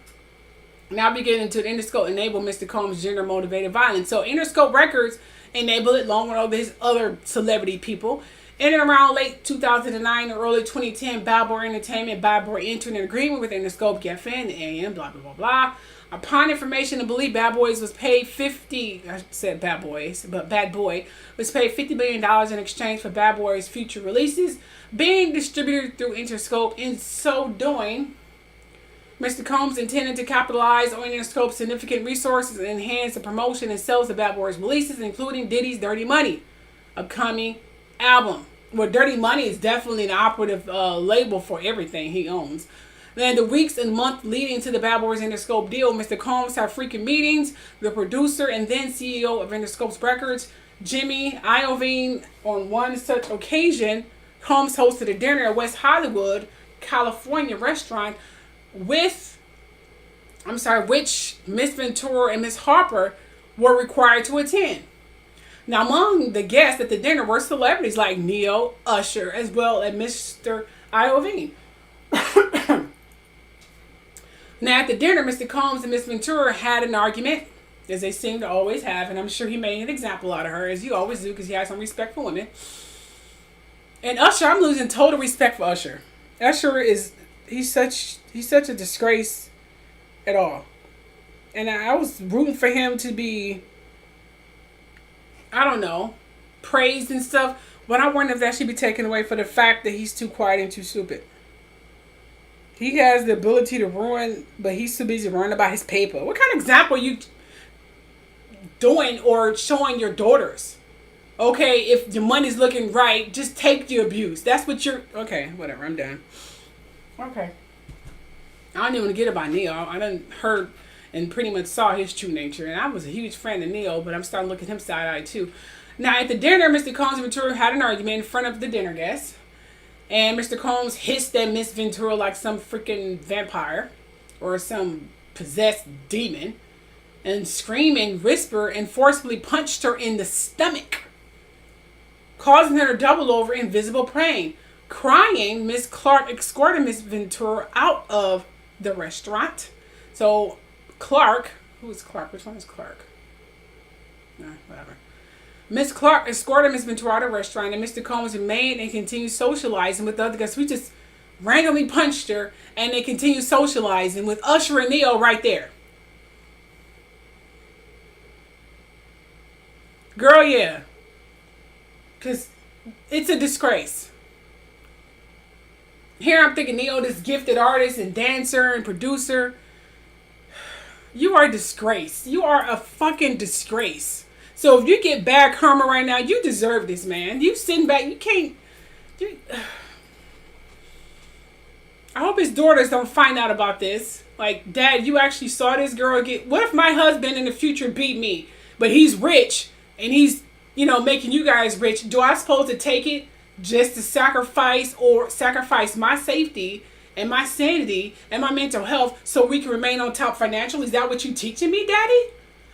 Now beginning to Interscope enable Mr. Combs' gender-motivated violence. So Interscope Records enable it along with all these other celebrity people. In and around late 2009 or early 2010, Bad Boy Entertainment, Bad Boy entered an agreement with Interscope, Geffen, the AM, blah, blah, blah, blah. Upon information to believe Bad Boy was paid Bad Boy was paid $50 million in exchange for Bad Boy's future releases being distributed through Interscope. In so doing, Mr. Combs intended to capitalize on Interscope's significant resources and enhance the promotion and sales of Bad Boy's releases, including Diddy's Dirty Money upcoming album. Well, Dirty Money is definitely an operative label for everything he owns. Then the weeks and months leading to the Bad Boys Interscope deal, Mr. Combs had frequent meetings. The producer and then CEO of Interscope's Records, Jimmy Iovine, on one such occasion, Combs hosted a dinner at West Hollywood California restaurant which Miss Ventura and Miss Harper were required to attend. Now, among the guests at the dinner were celebrities like Neo, Usher, as well as Mr. Iovine. Now, at the dinner, Mr. Combs and Miss Ventura had an argument, as they seem to always have, and I'm sure he made an example out of her, as you always do, because he has some respect for women. And Usher, I'm losing total respect for Usher. Usher he's such a disgrace at all. And I was rooting for him to be, I don't know, praised and stuff, but I wonder if that should be taken away for the fact that he's too quiet and too stupid. He has the ability to ruin, but he's too busy worrying about his paper. What kind of example are you doing or showing your daughters? Okay, if your money's looking right, just take the abuse. That's what you're... Okay, whatever, I'm done. Okay. I don't even get about Neo. I done heard and pretty much saw his true nature. And I was a huge fan of Neo, but I'm starting to look at him side-eye too. Now, at the dinner, Mr. Combs and Ventura had an argument in front of the dinner guests. And Mr. Combs hissed at Miss Ventura like some freaking vampire or some possessed demon. And screamed and whispered and forcibly punched her in the stomach, causing her to double over in visible pain. Crying, Miss Clark escorted Miss Ventura out of the restaurant. So Clark, who is Clark? Which one is Clark? No, whatever. Miss Clark escorted Miss Ventura out of the restaurant, and Mr. Combs remained and continued socializing with the other guests. We just randomly punched her, and they continued socializing with Usher and Neo right there. Girl, yeah. Because it's a disgrace. Here I'm thinking Neo, this gifted artist and dancer and producer. You are a disgrace. You are a fucking disgrace. So if you get bad karma right now, you deserve this, man. You sitting back, you can't... I hope his daughters don't find out about this. Like, Dad, you actually saw this girl get... What if my husband in the future beat me, but he's rich and he's, making you guys rich? Do I supposed to take it just to sacrifice my safety and my sanity and my mental health so we can remain on top financially? Is that what you teaching me, Daddy?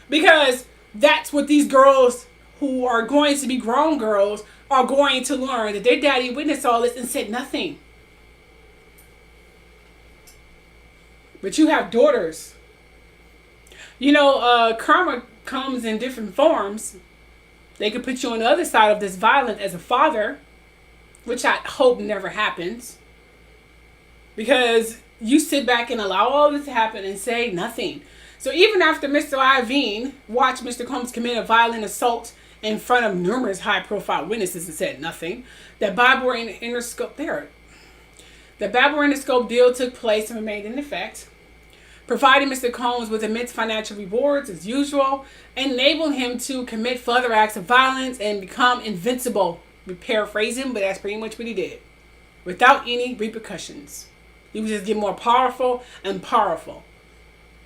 Because that's what these girls who are going to be grown girls are going to learn, that their daddy witnessed all this and said nothing. But you have daughters. Karma comes in different forms. They could put you on the other side of this violence as a father, which I hope never happens. Because you sit back and allow all this to happen and say nothing. So even after Mr. Iovine watched Mr. Combs commit a violent assault in front of numerous high-profile witnesses and said nothing, the Babur Interscope deal took place and remained in effect, providing Mr. Combs with immense financial rewards as usual, enabling him to commit further acts of violence and become invincible. We paraphrase him, but that's pretty much what he did, without any repercussions. He was just getting more powerful and powerful.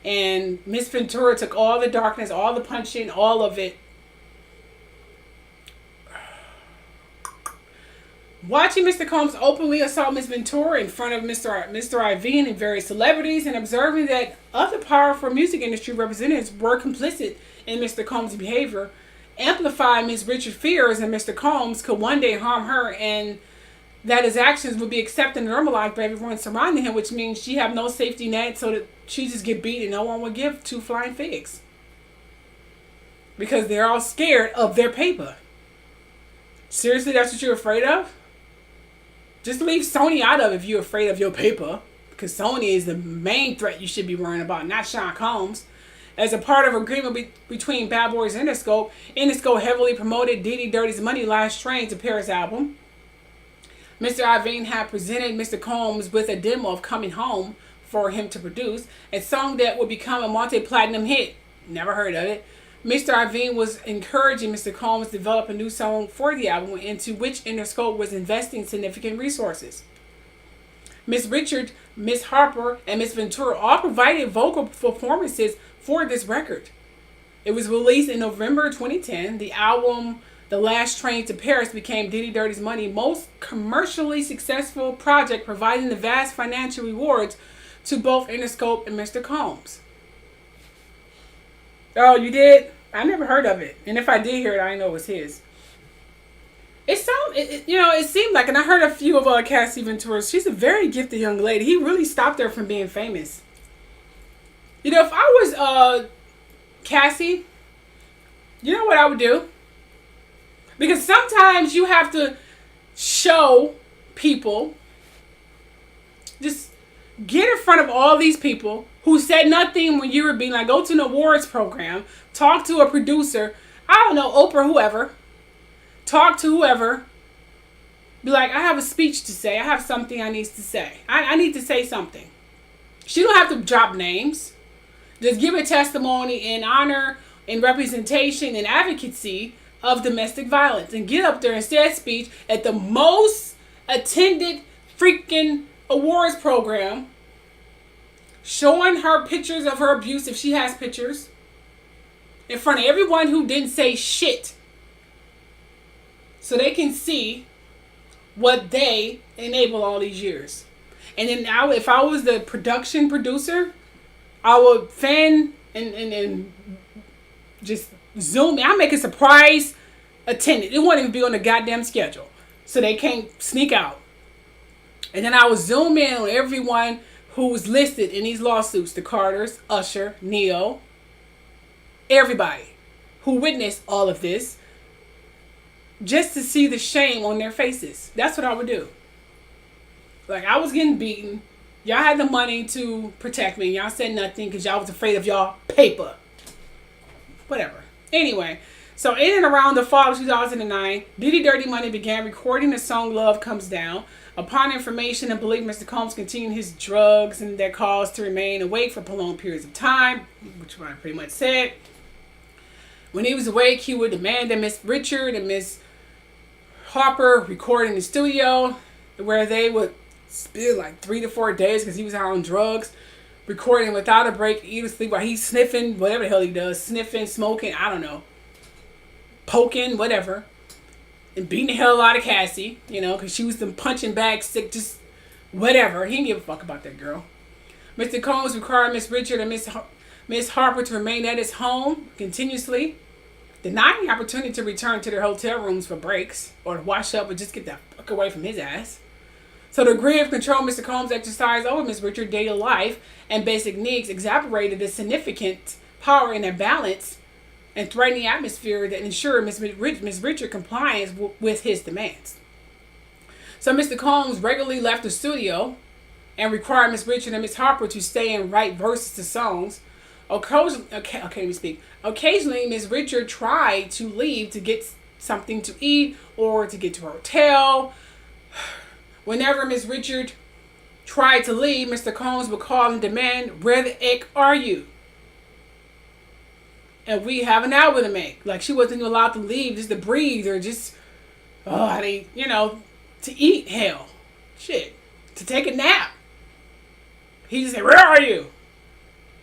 And Miss Ventura took all the darkness, all the punching, all of it. Watching Mr. Combs openly assault Miss Ventura in front of Mr. Iovine and various celebrities, and observing that other powerful music industry representatives were complicit in Mr. Combs' behavior, amplified Ms. Richard's fears that Mr. Combs could one day harm her and that his actions would be accepted and normalized by everyone surrounding him, which means she have no safety net, so that she just get beat and no one would give two flying figs. Because they're all scared of their paper. Seriously, that's what you're afraid of? Just leave Sony out of it if you're afraid of your paper. Because Sony is the main threat you should be worrying about, not Sean Combs. As a part of agreement between Bad Boys and Interscope heavily promoted Diddy Dirty's Money Last Train to Paris album. Mr. Iovine had presented Mr. Combs with a demo of Coming Home for him to produce, a song that would become a multi-platinum hit. Never heard of it. Mr. Iovine was encouraging Mr. Combs to develop a new song for the album, into which Interscope was investing significant resources. Miss Richard, Miss Harper, and Miss Ventura all provided vocal performances for this record. It was released in November 2010. The album The Last Train to Paris became Diddy Dirty's Money's most commercially successful project, providing the vast financial rewards to both Interscope and Mr. Combs. Oh, you did? I never heard of it. And if I did hear it, I didn't know it was his. It seemed like, and I heard a few of Cassie Ventura's, she's a very gifted young lady. He really stopped her from being famous. You know, if I was Cassie, you know what I would do? Because sometimes you have to show people, just get in front of all these people who said nothing when you were being like, go to an awards program, talk to a producer, I don't know, Oprah, whoever. Talk to whoever. Be like, I have a speech to say. I have something I need to say. I need to say something. She don't have to drop names. Just give a testimony in honor, in representation, and advocacy of domestic violence. And get up there and say a speech at the most attended freaking awards program. Showing her pictures of her abuse, if she has pictures. In front of everyone who didn't say shit. So they can see what they enable all these years. And then if I was the production producer, I would fan and just zoom in. I'll make a surprise attendant. It won't even be on the goddamn schedule. So they can't sneak out. And then I would zoom in on everyone who was listed in these lawsuits. The Carters, Usher, Neo. Everybody who witnessed all of this. Just to see the shame on their faces. That's what I would do. Like, I was getting beaten. Y'all had the money to protect me. Y'all said nothing because y'all was afraid of y'all paper. Whatever. Anyway, so in and around the fall of 2009, Diddy Dirty Money began recording the song Love Comes Down. Upon information and belief, Mr. Combs continued his drugs and their cause to remain awake for prolonged periods of time, which I pretty much said. When he was awake, he would demand that Miss Richard and Miss Harper record in the studio, where they would spend like 3 to 4 days because he was out on drugs, recording without a break, eat or sleep while he's sniffing, whatever the hell he does, sniffing, smoking, I don't know, poking, whatever, and beating the hell out of Cassie, you know, because she was the punching bag sick, just whatever. He didn't give a fuck about that girl. Mr. Combs required Miss Richard and Miss Harper to remain at his home continuously, denying the opportunity to return to their hotel rooms for breaks or to wash up or just get the fuck away from his ass. So the degree of control Mr. Combs exercised over Miss Richard's daily life and basic needs exacerbated the significant power and imbalance and threatening atmosphere that ensured Miss Richard compliance with his demands. So Mr. Combs regularly left the studio and required Miss Richard and Miss Harper to stay and write verses to songs. Occasionally, Miss Richard tried to leave to get something to eat or to get to her hotel. Whenever Miss Richard tried to leave, Mr. Combs would call and demand, "Where the heck are you?" And we have an album to make. Like, she wasn't even allowed to leave just to breathe or just, to eat, hell. Shit. To take a nap. He just said, "Where are you?"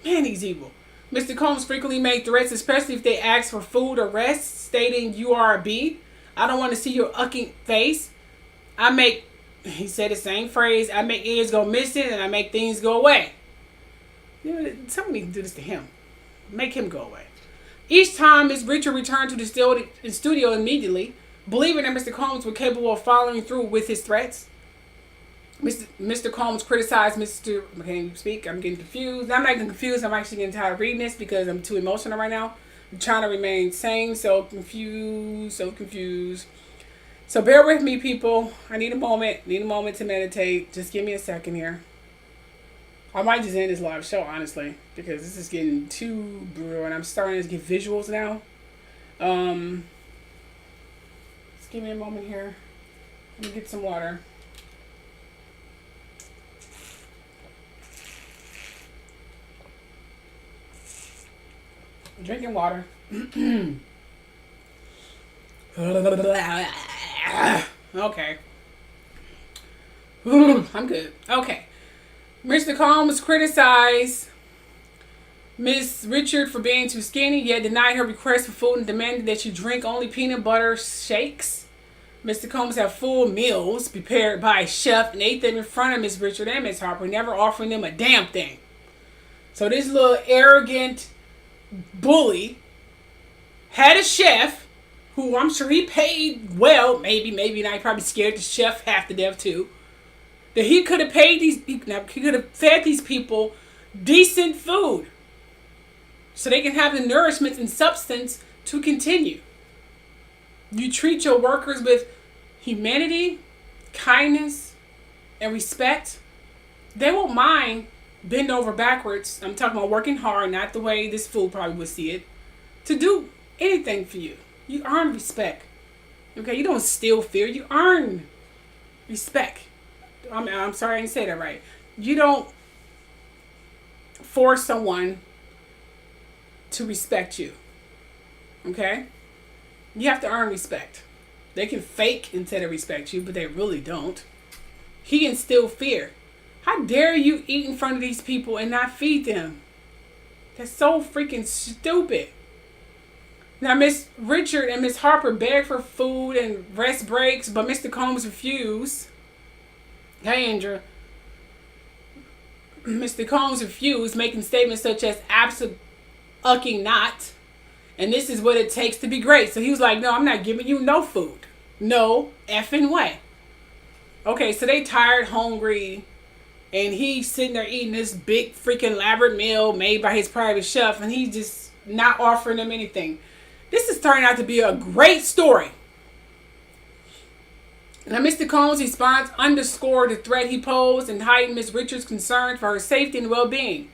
Man, he's evil. Mr. Combs frequently made threats, especially if they asked for food or rest, stating, "You are a bee. I don't want to see your ucking face. He said the same phrase, "I make ears go missing and I make things go away." You know, somebody need to do this to him. Make him go away. Each time, Miss Richard returned to the studio immediately, believing that Mr. Combs was capable of following through with his threats. Mr. Combs criticized Mr. Can you speak? I'm getting confused. I'm not getting confused. I'm actually getting tired of reading this because I'm too emotional right now. I'm trying to remain sane. So confused. So bear with me, people. I need a moment. To meditate. Just give me a second here. I might just end this live show, honestly, because this is getting too brutal and I'm starting to get visuals now. Just give me a moment here. Let me get some water. Drinking water. Okay. I'm good. Okay. Mr. Combs criticized Miss Richard for being too skinny, yet denied her request for food and demanded that she drink only peanut butter shakes. Mr. Combs had full meals prepared by a chef and ate them in front of Miss Richard and Miss Harper, never offering them a damn thing. So this little arrogant bully had a chef who I'm sure he paid well, maybe not. He probably scared the chef half to death too. That he could have paid these people, he could have fed these people decent food so they can have the nourishment and substance to continue. You treat your workers with humanity, kindness, and respect. They won't mind bend over backwards. I'm talking about working hard, not the way this fool probably would see it, to do anything for you. You earn respect. Okay, you don't steal fear. You earn respect. I'm sorry I didn't say that right. You don't force someone to respect you. Okay? You have to earn respect. They can fake and say they respect you, but they really don't. He instilled fear. How dare you eat in front of these people and not feed them? That's so freaking stupid. Now, Miss Richard and Miss Harper begged for food and rest breaks, but Mr. Combs refused. Hey, Andrew. Mr. Combs refused, making statements such as absolutely not. And this is what it takes to be great. So he was like, no, I'm not giving you no food. No effing way. Okay, so they tired, hungry, and he's sitting there eating this big freaking elaborate meal made by his private chef, and he's just not offering them anything. This is turning out to be a great story. Now, Mr. Combs' response underscored the threat he posed and heightened Miss Richards' concern for her safety and well-being.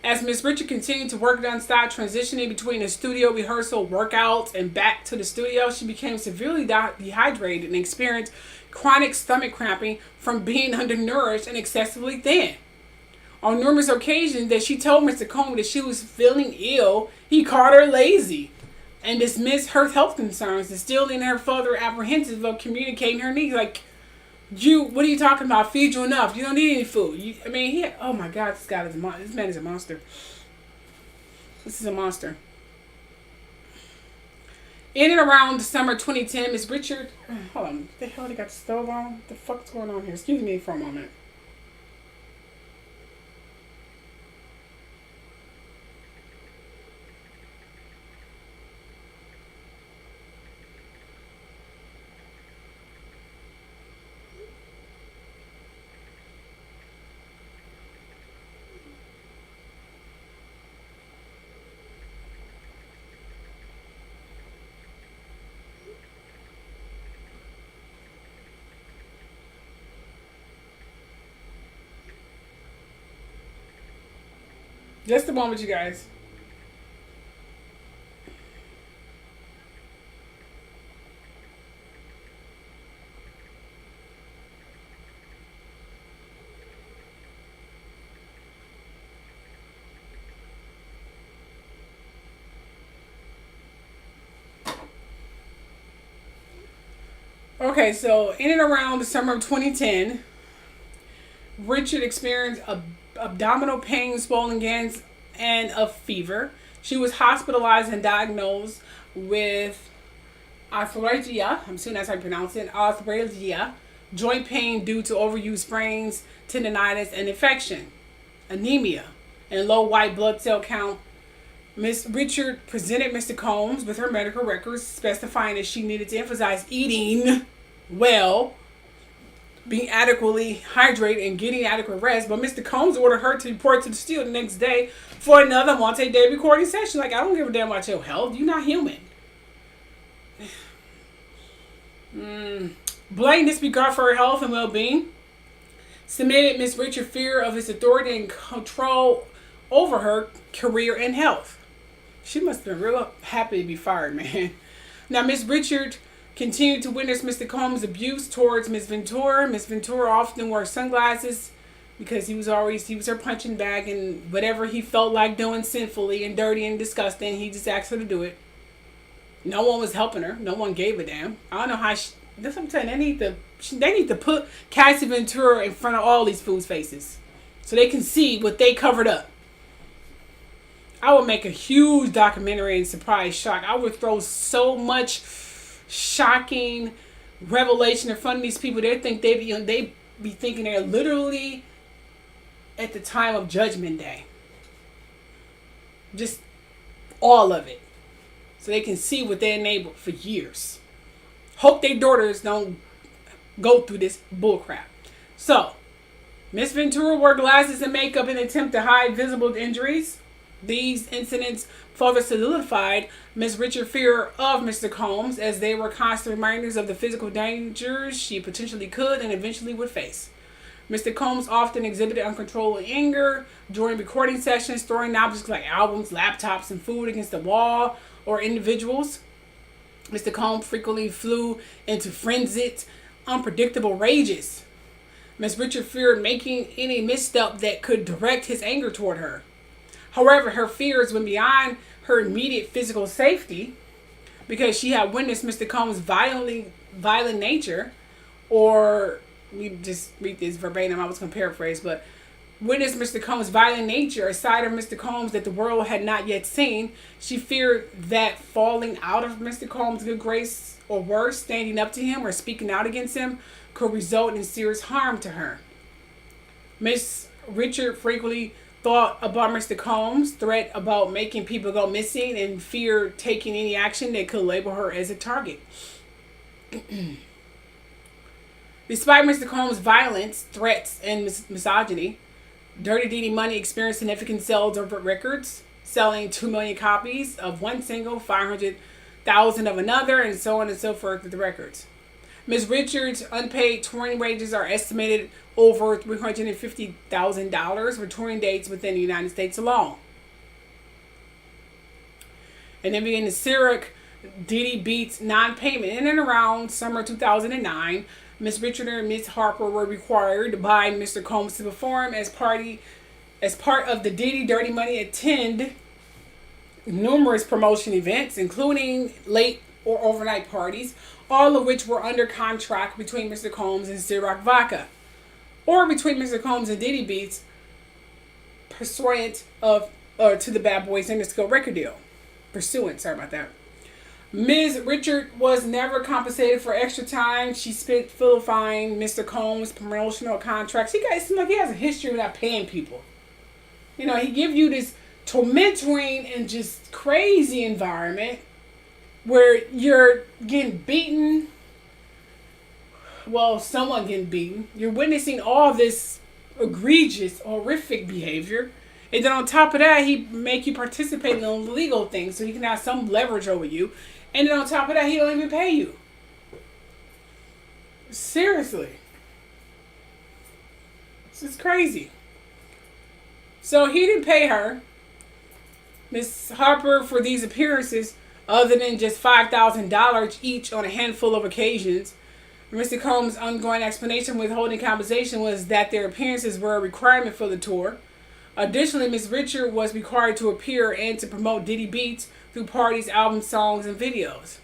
As Miss Richard continued to work nonstop, transitioning between the studio rehearsal, workouts, and back to the studio, she became severely dehydrated and experienced chronic stomach cramping from being undernourished and excessively thin. On numerous occasions that she told Mr. Combs that she was feeling ill, he called her lazy and dismissed her health concerns, instilling her further apprehensive of communicating her needs. Like, what are you talking about? Feed you enough. You don't need any food. Oh my God, this man is a monster. This is a monster. In and around December 2010, Miss Richard, hold on, what the hell they got the stove on? What the fuck's going on here? Excuse me for a moment. Just a moment, you guys. Okay, so in and around the summer of 2010, Richard experienced abdominal pain, swollen glands, and a fever. She was hospitalized and diagnosed with arthralgia, I'm assuming that's how you pronounce it, arthralgia, joint pain due to overuse sprains, tendonitis, and infection, anemia, and low white blood cell count. Miss Richard presented Mr. Combs with her medical records, specifying that she needed to emphasize eating well, being adequately hydrated, and getting adequate rest. But Mr. Combs ordered her to report to the studio the next day for another multi-day recording session. Like, I don't give a damn about your health. You're not human. Blatant disregard for her health and well-being cemented Miss Richard's fear of his authority and control over her career and health. She must have been real happy to be fired, man. Now, Miss Richard continued to witness Mr. Combs' abuse towards Miss Ventura. Miss Ventura often wore sunglasses because he was her punching bag, and whatever he felt like doing sinfully and dirty and disgusting, he just asked her to do it. No one was helping her. No one gave a damn. I don't know how that's what I'm saying. They need to put Cassie Ventura in front of all these fools' faces so they can see what they covered up. I would make a huge documentary and surprise shock. I would throw so much shocking revelation in front of these people. They think they be thinking they're literally at the time of Judgment Day. Just all of it, so they can see what they enabled for years. Hope their daughters don't go through this bullcrap. So, Miss Ventura wore glasses and makeup in an attempt to hide visible injuries. These incidents further solidified Miss Richards' fear of Mr. Combs, as they were constant reminders of the physical dangers she potentially could and eventually would face. Mr. Combs often exhibited uncontrollable anger during recording sessions, throwing objects like albums, laptops, and food against the wall or individuals. Mr. Combs frequently flew into frenzied, unpredictable rages. Miss Richards feared making any misstep that could direct his anger toward her. However, her fears went beyond her immediate physical safety, because she had witnessed Mr. Combs' violent nature, or we just read this verbatim, I was going to paraphrase, but witnessed Mr. Combs' violent nature, a side of Mr. Combs that the world had not yet seen. She feared that falling out of Mr. Combs' good grace, or worse, standing up to him or speaking out against him, could result in serious harm to her. Miss Richard frequently thought about Mr. Combs' threat about making people go missing, and feared taking any action that could label her as a target. Despite Mr. Combs' violence, threats, and misogyny, Dirty Diddy Money experienced significant sales of records, selling 2 million copies of one single, 500,000 of another, and so on and so forth with the records. Ms. Richards' unpaid touring wages are estimated over $350,000 for touring dates within the United States alone. And then beginning the Ciroc Diddy Beats non-payment. In and around summer 2009, Ms. Richard and Ms. Harper were required by Mr. Combs to perform as part of the Diddy Dirty Money attend numerous promotion events, including late or overnight parties, all of which were under contract between Mr. Combs and Ciroc Vodka, or between Mr. Combs and Diddy Beats, pursuant to the Bad Boys Interscope record deal. Ms. Richard was never compensated for extra time she spent vilifying Mr. Combs' promotional contracts. It seems like he has a history of not paying people. You know, he give you this tormenting and just crazy environment where you're getting beaten. Well, someone getting beaten. You're witnessing all this egregious, horrific behavior. And then on top of that, he make you participate in illegal things so he can have some leverage over you. And then on top of that, he don't even pay you. Seriously. This is crazy. So he didn't pay her, Miss Harper, for these appearances, other than just $5,000 each on a handful of occasions. Mr. Combs' ongoing explanation withholding compensation was that their appearances were a requirement for the tour. Additionally, Ms. Richard was required to appear and to promote Diddy Beats through parties, albums, songs, and videos.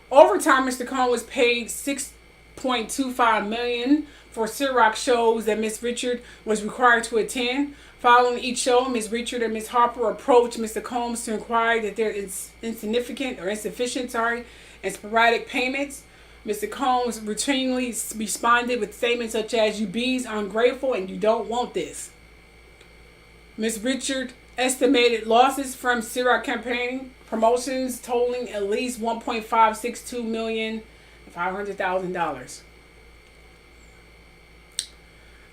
Over time, Mr. Combs was paid $6.25 million for Ciroc shows that Ms. Richard was required to attend. Following each show, Ms. Richard and Ms. Harper approached Mr. Combs to inquire that there is insufficient and sporadic payments. Mr. Combs routinely responded with statements such as, "You bees are ungrateful and you don't want this." Ms. Richard estimated losses from Ciroc campaign promotions totaling at least $1.562 million, $500,000.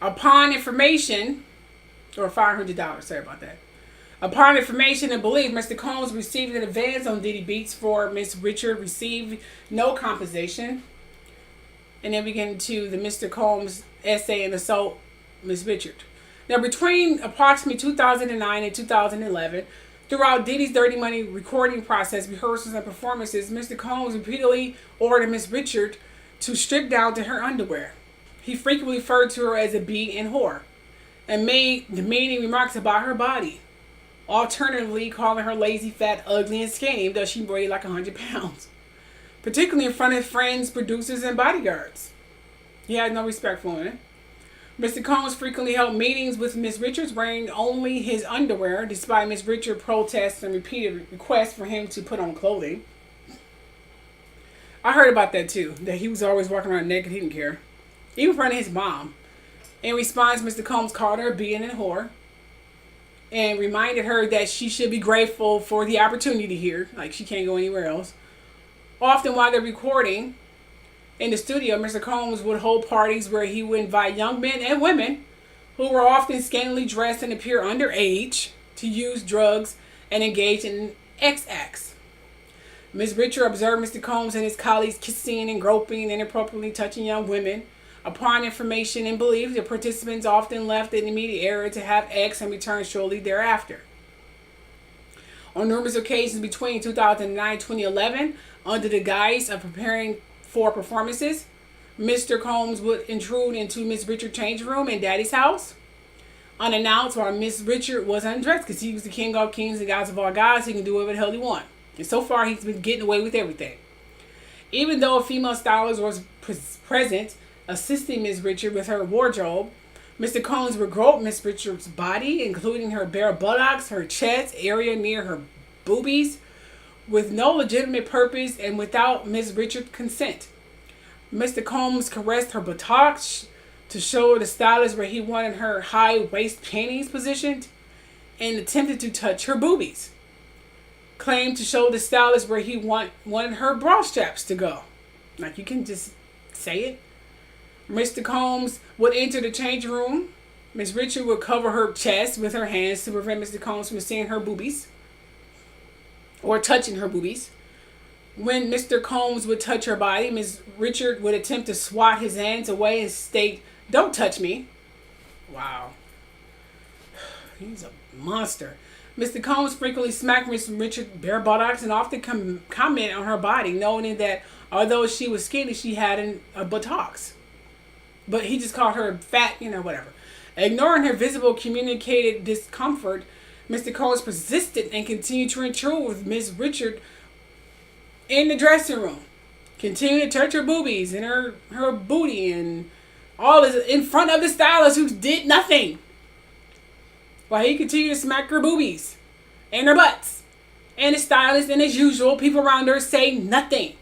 Upon information, or $500, sorry about that. Upon information and belief, Mr. Combs received an advance on Diddy Beats for Ms. Richard received no compensation. And then we get into the Mr. Combs essay and assault Ms. Richard. Now, between approximately 2009 and 2011, throughout Diddy's Dirty Money recording process, rehearsals, and performances, Mr. Combs repeatedly ordered Ms. Richard to strip down to her underwear. He frequently referred to her as a bee and whore, and made demeaning remarks about her body, alternatively calling her lazy, fat, ugly, and skinny, though she weighed like 100 pounds, particularly in front of friends, producers, and bodyguards. He had no respect for women. Mr. Combs frequently held meetings with Miss Richards wearing only his underwear, despite Miss Richards' protests and repeated requests for him to put on clothing. I heard about that too, that he was always walking around naked, he didn't care. Even in front of his mom. In response, Mr. Combs called her a being and whore and reminded her that she should be grateful for the opportunity here, like she can't go anywhere else. Often while they're recording in the studio, Mr. Combs would hold parties where he would invite young men and women who were often scantily dressed and appear underage to use drugs and engage in sex acts. Ms. Richard observed Mr. Combs and his colleagues kissing and groping and inappropriately touching young women. Upon information and belief, the participants often left the immediate area to have sex and returned shortly thereafter. On numerous occasions between 2009 and 2011, under the guise of preparing for performances, Mr. Combs would intrude into Miss Richard's change room in Daddy's house, unannounced, while Miss Richard was undressed, because he was the king of kings and gods of all gods. He can do whatever the hell he wants. And so far, he's been getting away with everything. Even though a female stylist was present, assisting Miss Richard with her wardrobe, Mr. Combs would grope Miss Richard's body, including her bare buttocks, her chest, area near her boobies, with no legitimate purpose and without Miss Richard's consent. Mr. Combs caressed her buttocks to show the stylist where he wanted her high waist panties positioned and attempted to touch her boobies. Claimed to show the stylist where he wanted her bra straps to go. Like, you can just say it. Mr. Combs would enter the change room. Miss Richard would cover her chest with her hands to prevent Mr. Combs from seeing her boobies or touching her boobies. When Mr. Combs would touch her body, Miss Richard would attempt to swat his hands away and state, "Don't touch me." Wow. He's a monster. Mr. Combs frequently smacked Miss Richard's bare buttocks and often comment on her body, noting that although she was skinny, she had a buttocks. But he just called her fat, whatever. Ignoring her visible communicated discomfort, Mr. Combs persisted and continued to intrude with Miss Richard in the dressing room. Continued to touch her boobies and her booty and all this in front of the stylist who did nothing. While he continued to smack her boobies and her butts. And the stylist, and as usual, people around her say nothing.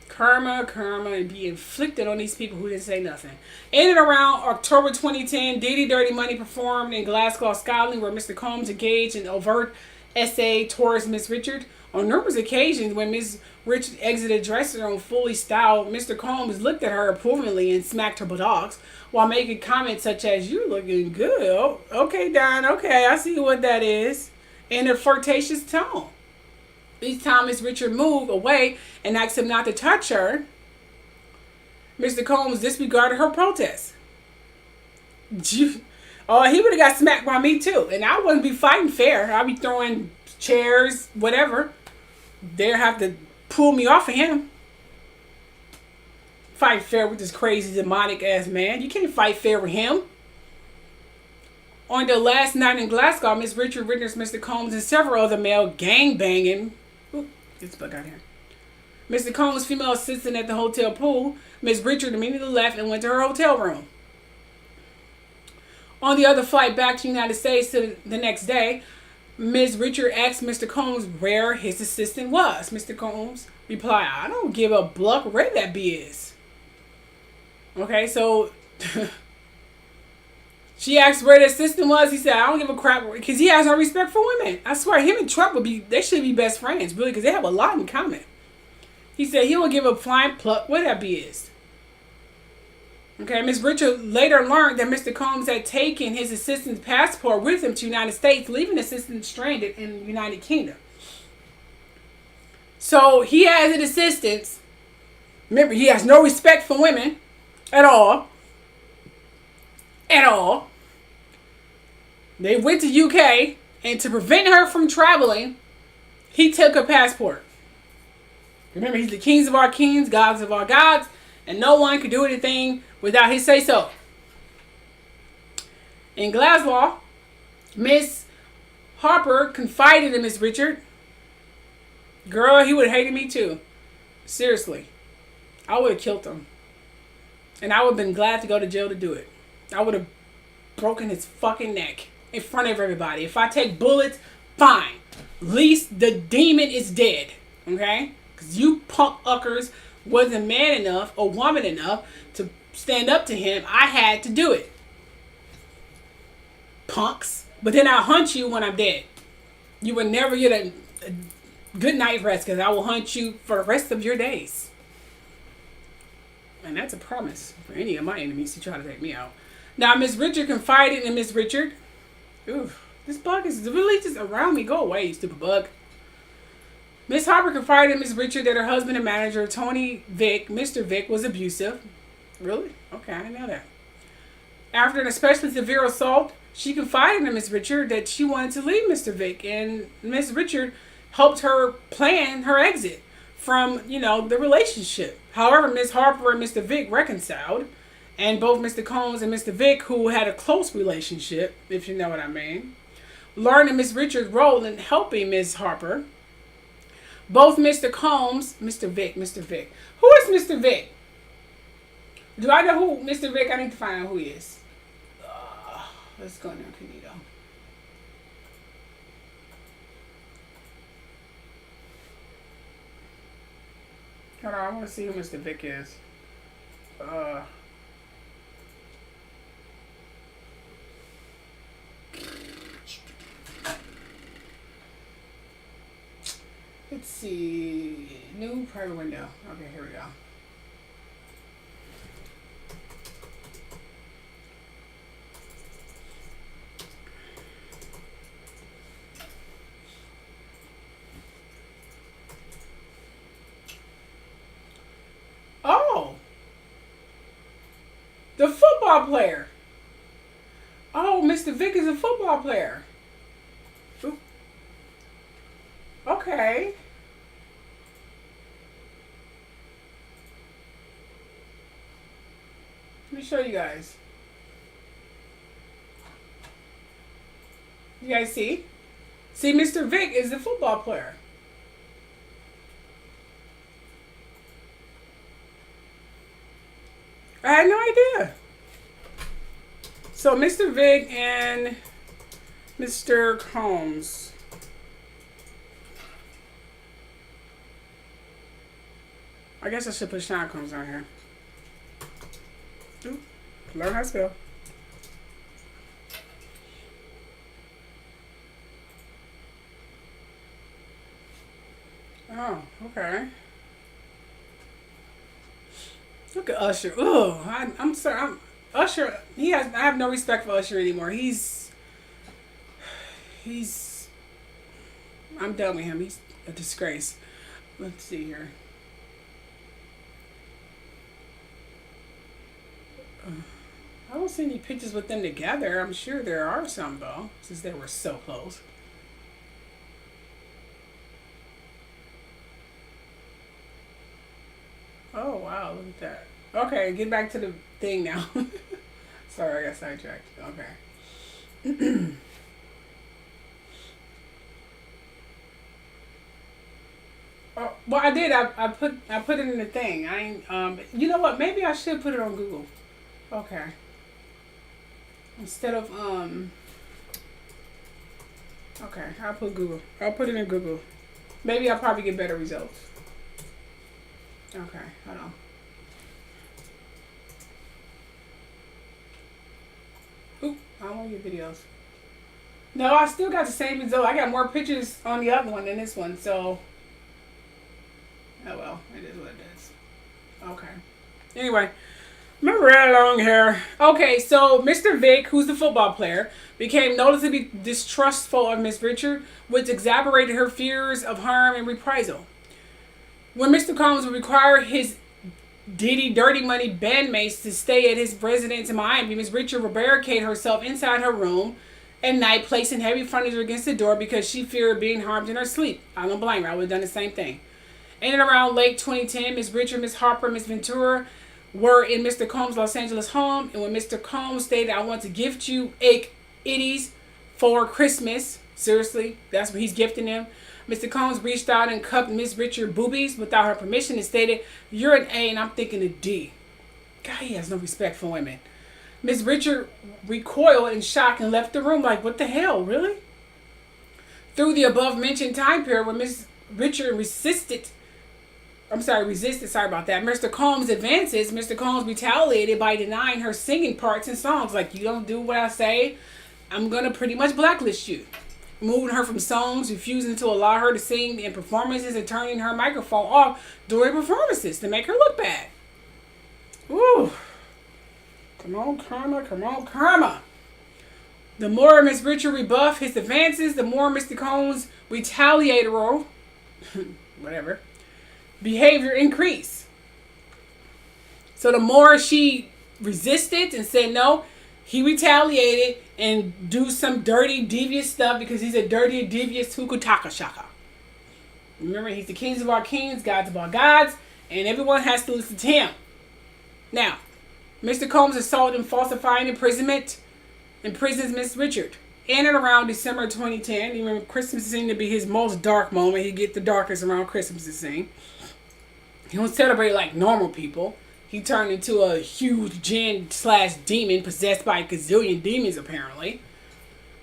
Karma, and be inflicted on these people who didn't say nothing. In and around October 2010, Diddy Dirty Money performed in Glasgow, Scotland, where Mr. Combs engaged in overt essay towards Miss Richard. On numerous occasions, when Miss Richard exited the dressing room fully styled, Mr. Combs looked at her approvingly and smacked her buttocks while making comments such as, "You're looking good. Oh, okay, Don. Okay, I see what that is," in a flirtatious tone. Each time Miss Richard moved away and asked him not to touch her, Mr. Combs disregarded her protest. Oh, he would have got smacked by me too. And I wouldn't be fighting fair. I'd be throwing chairs, whatever. They'd have to pull me off of him. Fight fair with this crazy demonic ass man. You can't fight fair with him. On the last night in Glasgow, Miss Richard witnessed Mr. Combs and several other male gang banging. Get this bug out here. Mr. Combs' female assistant at the hotel pool. Miss Richard immediately left and went to her hotel room. On the other flight back to the United States the next day, Miss Richard asked Mr. Combs where his assistant was. Mr. Combs replied, "I don't give a bluck where that bee is." Okay, so she asked where the assistant was. He said, "I don't give a crap," because he has no respect for women. I swear, him and Trump they should be best friends, really, because they have a lot in common. He said he don't give a flying pluck where that bee is. Okay, Miss Richard later learned that Mr. Combs had taken his assistant's passport with him to the United States, leaving the assistant stranded in the United Kingdom. So he has an assistant. Remember, he has no respect for women at all. At all. They went to UK, and to prevent her from traveling, he took her passport. Remember, he's the kings of our kings, gods of our gods, and no one could do anything without his say-so. In Glasgow, Miss Harper confided in Miss Richard. "Girl, he would have hated me too. Seriously. I would have killed him. And I would have been glad to go to jail to do it. I would have broken his fucking neck in front of everybody. If I take bullets, fine. At least the demon is dead. Okay? Because you punk uckers wasn't man enough or woman enough to stand up to him. I had to do it. Punks. But then I'll hunt you when I'm dead. You will never get a good night rest because I will hunt you for the rest of your days. And that's a promise for any of my enemies to try to take me out. Now, Miss Richard confided in Miss Richard. Ooh, this bug is really just around me. Go away, you stupid bug. Miss Harper confided in Miss Richard that her husband and manager, Tony Vick, Mr. Vick, was abusive. Really? Okay, I know that. After an especially severe assault, she confided in Miss Richard that she wanted to leave Mr. Vick, and Miss Richard helped her plan her exit from, the relationship. However, Miss Harper and Mr. Vick reconciled, and both Mr. Combs and Mr. Vick, who had a close relationship, if you know what I mean, learned in Miss Richard's role in helping Miss Harper. Both Mr. Combs, Mr. Vick. Who is Mr. Vick? Do I know who Mr. Vick? I need to find out who he is. Let's go now, Canito. Hold on, I want to see who Mr. Vick is. Let's see. New private window. Okay, here we go. Oh, the football player. Oh, Mr. Vick is a football player. Ooh. Okay. Let me show you guys. You guys see? See, Mr. Vick is the football player. I had no idea. So Mr. Vick and Mr. Combs. I guess I should put Sean Combs on here. Ooh, learn how to spell. Oh, okay. Look at Usher. Oh, I'm sorry. Usher. I have no respect for Usher anymore. He's. I'm done with him. He's a disgrace. Let's see here. I don't see any pictures with them together. I'm sure there are some though, since they were so close. Oh wow, look at that. Okay, get back to the thing now. Sorry, I got sidetracked. Okay. Oh, well, I did. I put it in the thing. You know what? Maybe I should put it on Google. Okay. Instead of Okay, I'll put Google. I'll put it in Google. Maybe I'll probably get better results. Okay, hold on. Oop, I don't want your videos. No, I still got the same result. I got more pictures on the other one than this one, so. Oh well, it is what it is. Okay. Anyway, my red long hair. Okay, so Mr. Vick, who's the football player, became noticeably distrustful of Miss Richard, which exacerbated her fears of harm and reprisal. When Mr. Combs would require his dirty money bandmates to stay at his residence in Miami, Miss Richard would barricade herself inside her room at night, placing heavy furniture against the door because she feared being harmed in her sleep. I don't blame her. I would have done the same thing. In and around late 2010, Miss Richard, Miss Harper, Miss Ventura were in Mr. Combs' Los Angeles home, and when Mr. Combs stated, "I want to gift you 8 itties for Christmas," seriously, that's what he's gifting them, Mr. Combs reached out and cupped Miss Richards' boobies without her permission and stated, "You're an A and I'm thinking a D." God, he has no respect for women. Miss Richards recoiled in shock and left the room like, what the hell, really? Through the above mentioned time period when Miss Richards resisted, Mr. Combs' advances, Mr. Combs retaliated by denying her singing parts in songs. Like, you don't do what I say, I'm going to pretty much blacklist you. Moving her from songs, refusing to allow her to sing in performances, and turning her microphone off during performances to make her look bad. Ooh. Come on, karma, come on, karma. The more Miss Richards rebuffed his advances, the more Mr. Combs' retaliatory, behavior increased. So the more she resisted and said no, he retaliated and do some dirty, devious stuff because he's a dirty, devious hukutaka shaka. Remember, he's the king of our kings, gods of our gods, and everyone has to listen to him. Now, Mr. Combs assaulted and falsifying imprisons Miss Richards. In and around December 2010, you remember Christmas seemed to be his most dark moment. He get the darkest around Christmas, it seemed. He don't celebrate like normal people. He turned into a huge jinn/demon possessed by a gazillion demons, apparently.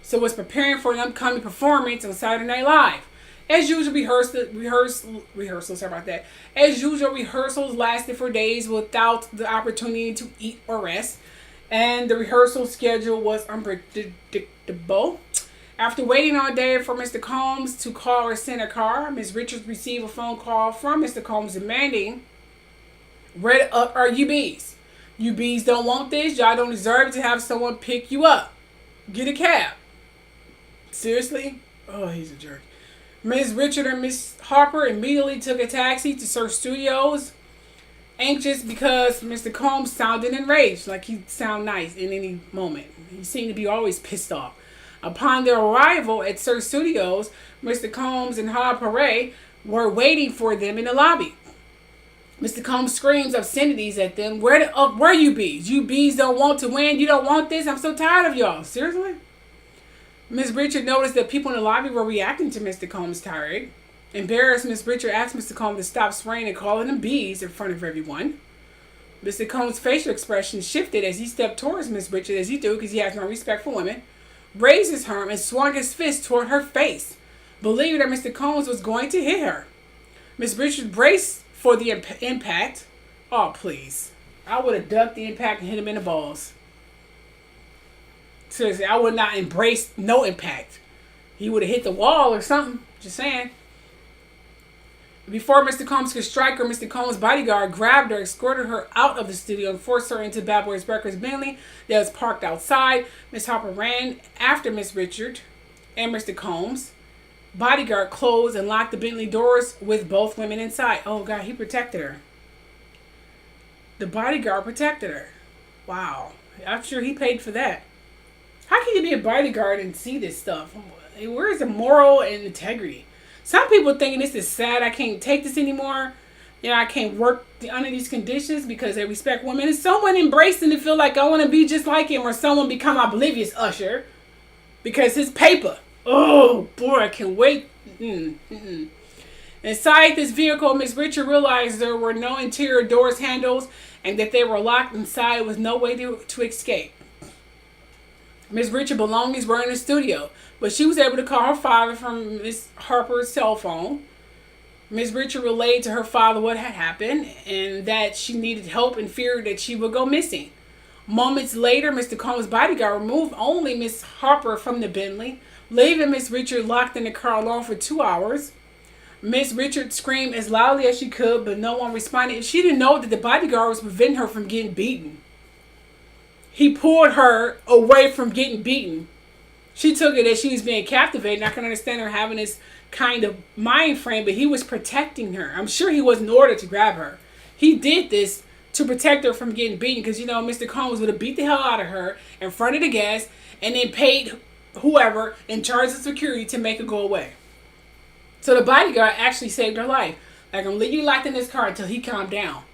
So was preparing for an upcoming performance on Saturday Night Live. As usual, rehearsals lasted for days without the opportunity to eat or rest. And the rehearsal schedule was unpredictable. After waiting all day for Mr. Combs to call or send a car, Ms. Richards received a phone call from Mr. Combs demanding, "Where are you bees? You bees don't want this. Y'all don't deserve to have someone pick you up. Get a cab." Seriously? Oh, he's a jerk. Ms. Richards and Miss Harper immediately took a taxi to Sir Studios, anxious because Mr. Combs sounded enraged, like he'd sound nice in any moment. He seemed to be always pissed off. Upon their arrival at Sir Studios, Mr. Combs and Harper were waiting for them in the lobby. Mr. Combs screams obscenities at them. Where you bees? You bees don't want to win. You don't want this. I'm so tired of y'all. Seriously? Ms. Richards noticed that people in the lobby were reacting to Mr. Combs' tirade. Embarrassed, Ms. Richards asked Mr. Combs to stop spraying and calling them bees in front of everyone. Mr. Combs' facial expression shifted as he stepped towards Ms. Richards, as he do because he has no respect for women, raised his arm and swung his fist toward her face, believing that Mr. Combs was going to hit her. Ms. Richards braced for the impact. Oh, please. I would have ducked the impact and hit him in the balls. Seriously, I would not embrace no impact. He would have hit the wall or something. Just saying. Before Mr. Combs could strike her, Mr. Combs' bodyguard grabbed her, escorted her out of the studio, and forced her into Bad Boys Records Bentley that was parked outside. Miss Harper ran after Miss Richards and Mr. Combs. Bodyguard closed and locked the Bentley doors with both women inside. Oh, God, he protected her. The bodyguard protected her. Wow. I'm sure he paid for that. How can you be a bodyguard and see this stuff? Where's the moral and integrity? Some people thinking this is sad. I can't take this anymore. I can't work under these conditions because they respect women. Is someone embracing to feel like I want to be just like him, or someone become oblivious Usher because his paper? Oh, boy, I can't wait. Inside this vehicle, Miss Richards realized there were no interior doors handles and that they were locked inside with no way to escape. Miss Richards' belongings were in the studio, but she was able to call her father from Miss Harper's cell phone. Miss Richards relayed to her father what had happened and that she needed help and feared that she would go missing. Moments later, Mr. Combs' bodyguard removed only Miss Harper from the Bentley, leaving Miss Richards locked in the car alone for 2 hours. Miss Richards screamed as loudly as she could, but no one responded. She didn't know that the bodyguard was preventing her from getting beaten. He pulled her away from getting beaten. She took it as she was being captivated. I can understand her having this kind of mind frame, but he was protecting her. I'm sure he wasn't ordered to grab her. He did this to protect her from getting beaten because, Mr. Combs would have beat the hell out of her in front of the gas and then paid whoever in charge of security to make her go away. So the bodyguard actually saved her life. Like, I'm leaving you locked in this car until he calmed down.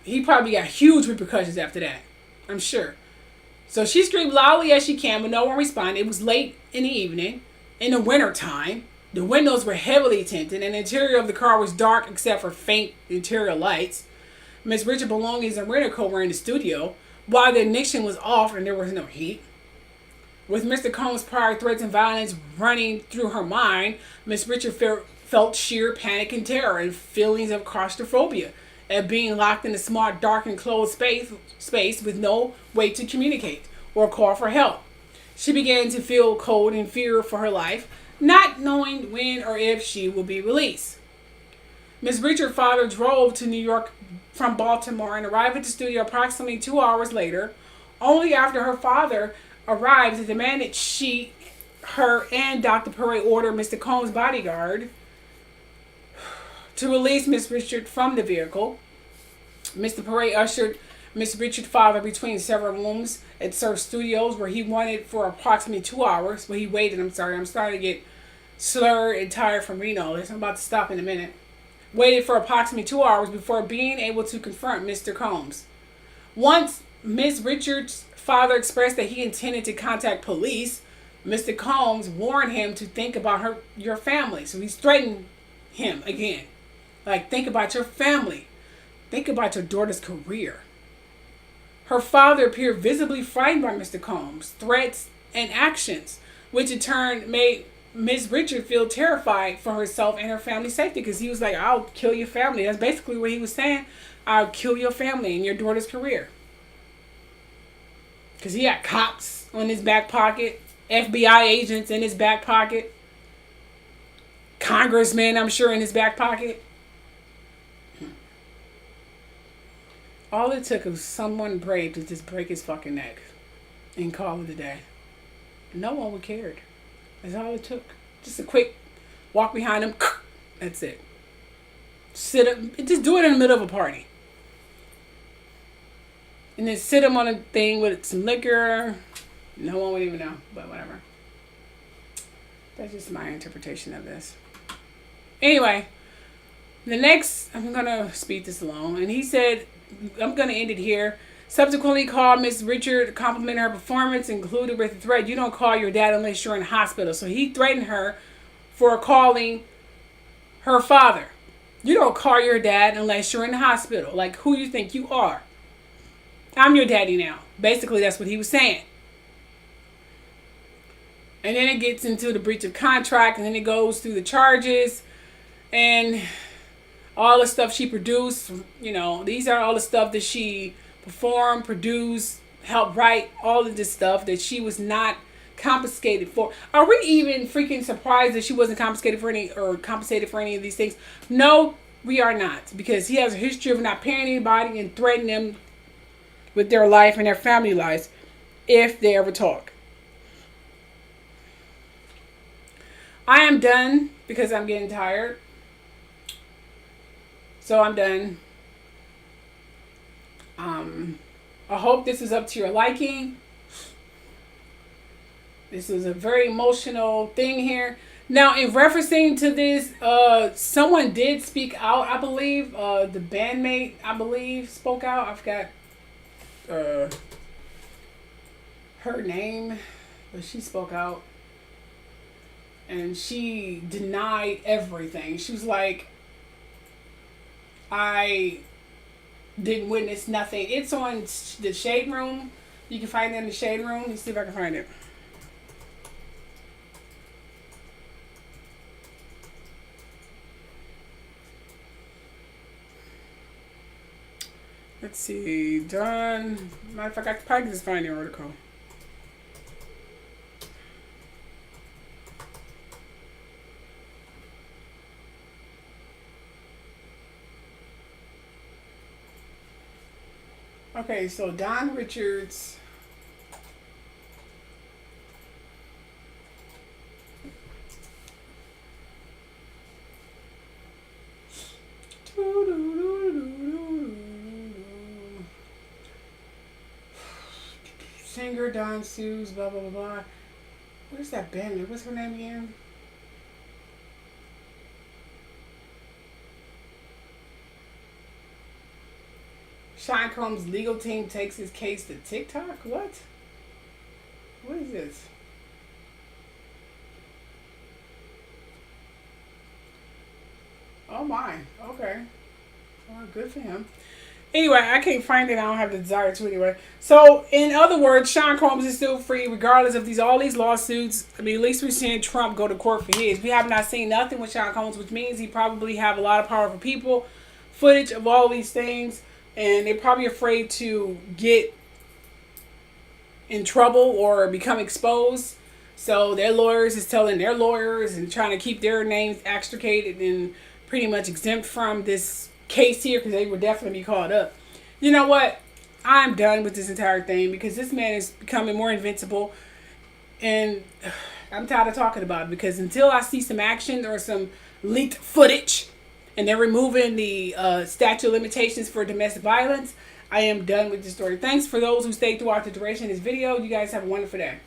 He probably got huge repercussions after that. I'm sure. So she screamed loudly as she can, but no one responded. It was late in the evening, in the winter time. The windows were heavily tinted, and the interior of the car was dark except for faint interior lights. Miss Richards' belongings and rental coat were in the studio, while the ignition was off and there was no heat. With Mr. Combs' prior threats and violence running through her mind, Miss Richards felt sheer panic and terror and feelings of claustrophobia at being locked in a small, dark, enclosed space with no way to communicate or call for help. She began to feel cold and fear for her life, not knowing when or if she will be released. Miss Richards' father drove to New York from Baltimore and arrived at the studio approximately 2 hours later. Only after her father arrived and demanded her and Dr. Perret order Mr. Combs' bodyguard to release Miss Richards from the vehicle. Mr. Perret ushered Miss Richards' father between several rooms at Surf Studios where he waited for approximately 2 hours. I'm starting to get slurred and tired from reading all this. I'm about to stop in a minute. Waited for approximately 2 hours before being able to confront Mr. Combs. Once Miss Richards' father expressed that he intended to contact police, Mr. Combs warned him to think about your family. So he's threatened him again. Like, think about your family. Think about your daughter's career. Her father appeared visibly frightened by Mr. Combs' threats and actions, which in turn made Miss Richards feel terrified for herself and her family's safety, because he was like, I'll kill your family. That's basically what he was saying. I'll kill your family and your daughter's career. Because he had cops on his back pocket, FBI agents in his back pocket, congressmen, I'm sure, in his back pocket. All it took was someone brave to just break his fucking neck and call it a day. No one would cared. That's all it took. Just a quick walk behind him. That's it. Sit up. Just do it in the middle of a party. And then sit him on a thing with some liquor. No one would even know. But whatever. That's just my interpretation of this. Anyway. I'm going to speed this along. And he said, I'm going to end it here. Subsequently called Miss Richard, complimented her performance, included with the threat, you don't call your dad unless you're in the hospital. So he threatened her for calling her father. You don't call your dad unless you're in the hospital. Like, who you think you are? I'm your daddy now. Basically, that's what he was saying. And then it gets into the breach of contract, and then it goes through the charges and all the stuff she produced. You know, these are all the stuff that she performed, produced, helped write, all of this stuff that she was not compensated for. Are we even freaking surprised that she wasn't compensated for any of these things? No, we are not, because he has a history of not paying anybody and threatening them with their life and their family lives if they ever talk. I am done because I'm getting tired. So I'm done. I hope this is up to your liking. This is a very emotional thing here. Now, in referencing to this, someone did speak out, I believe. The bandmate, I believe, spoke out. I forgot her name, but she spoke out. And she denied everything. She was like, I didn't witness nothing. It's on the Shade Room. You can find it in the Shade Room. Let's see if I can find it. Let's see. Done. Matter of fact, I could probably just find the article. Okay, so Don Richards. Singer Don Sues, blah, blah, blah, blah. Where's that band? What's her name again? Sean Combs' legal team takes his case to TikTok? What? What is this? good for him. Anyway, I can't find it. I don't have the desire to anyway. So, in other words, Sean Combs is still free regardless of all these lawsuits. I mean, at least we're seeing Trump go to court for his. We have not seen nothing with Sean Combs, which means he probably have a lot of powerful people, footage of all these things, and they're probably afraid to get in trouble or become exposed. So their lawyers is telling their lawyers and trying to keep their names extricated and pretty much exempt from this case here, because they would definitely be caught up. You know what? I'm done with this entire thing because this man is becoming more invincible, and I'm tired of talking about it, because until I see some action or some leaked footage and they're removing the statute of limitations for domestic violence, I am done with this story. Thanks for those who stayed throughout the duration of this video. You guys have a wonderful day.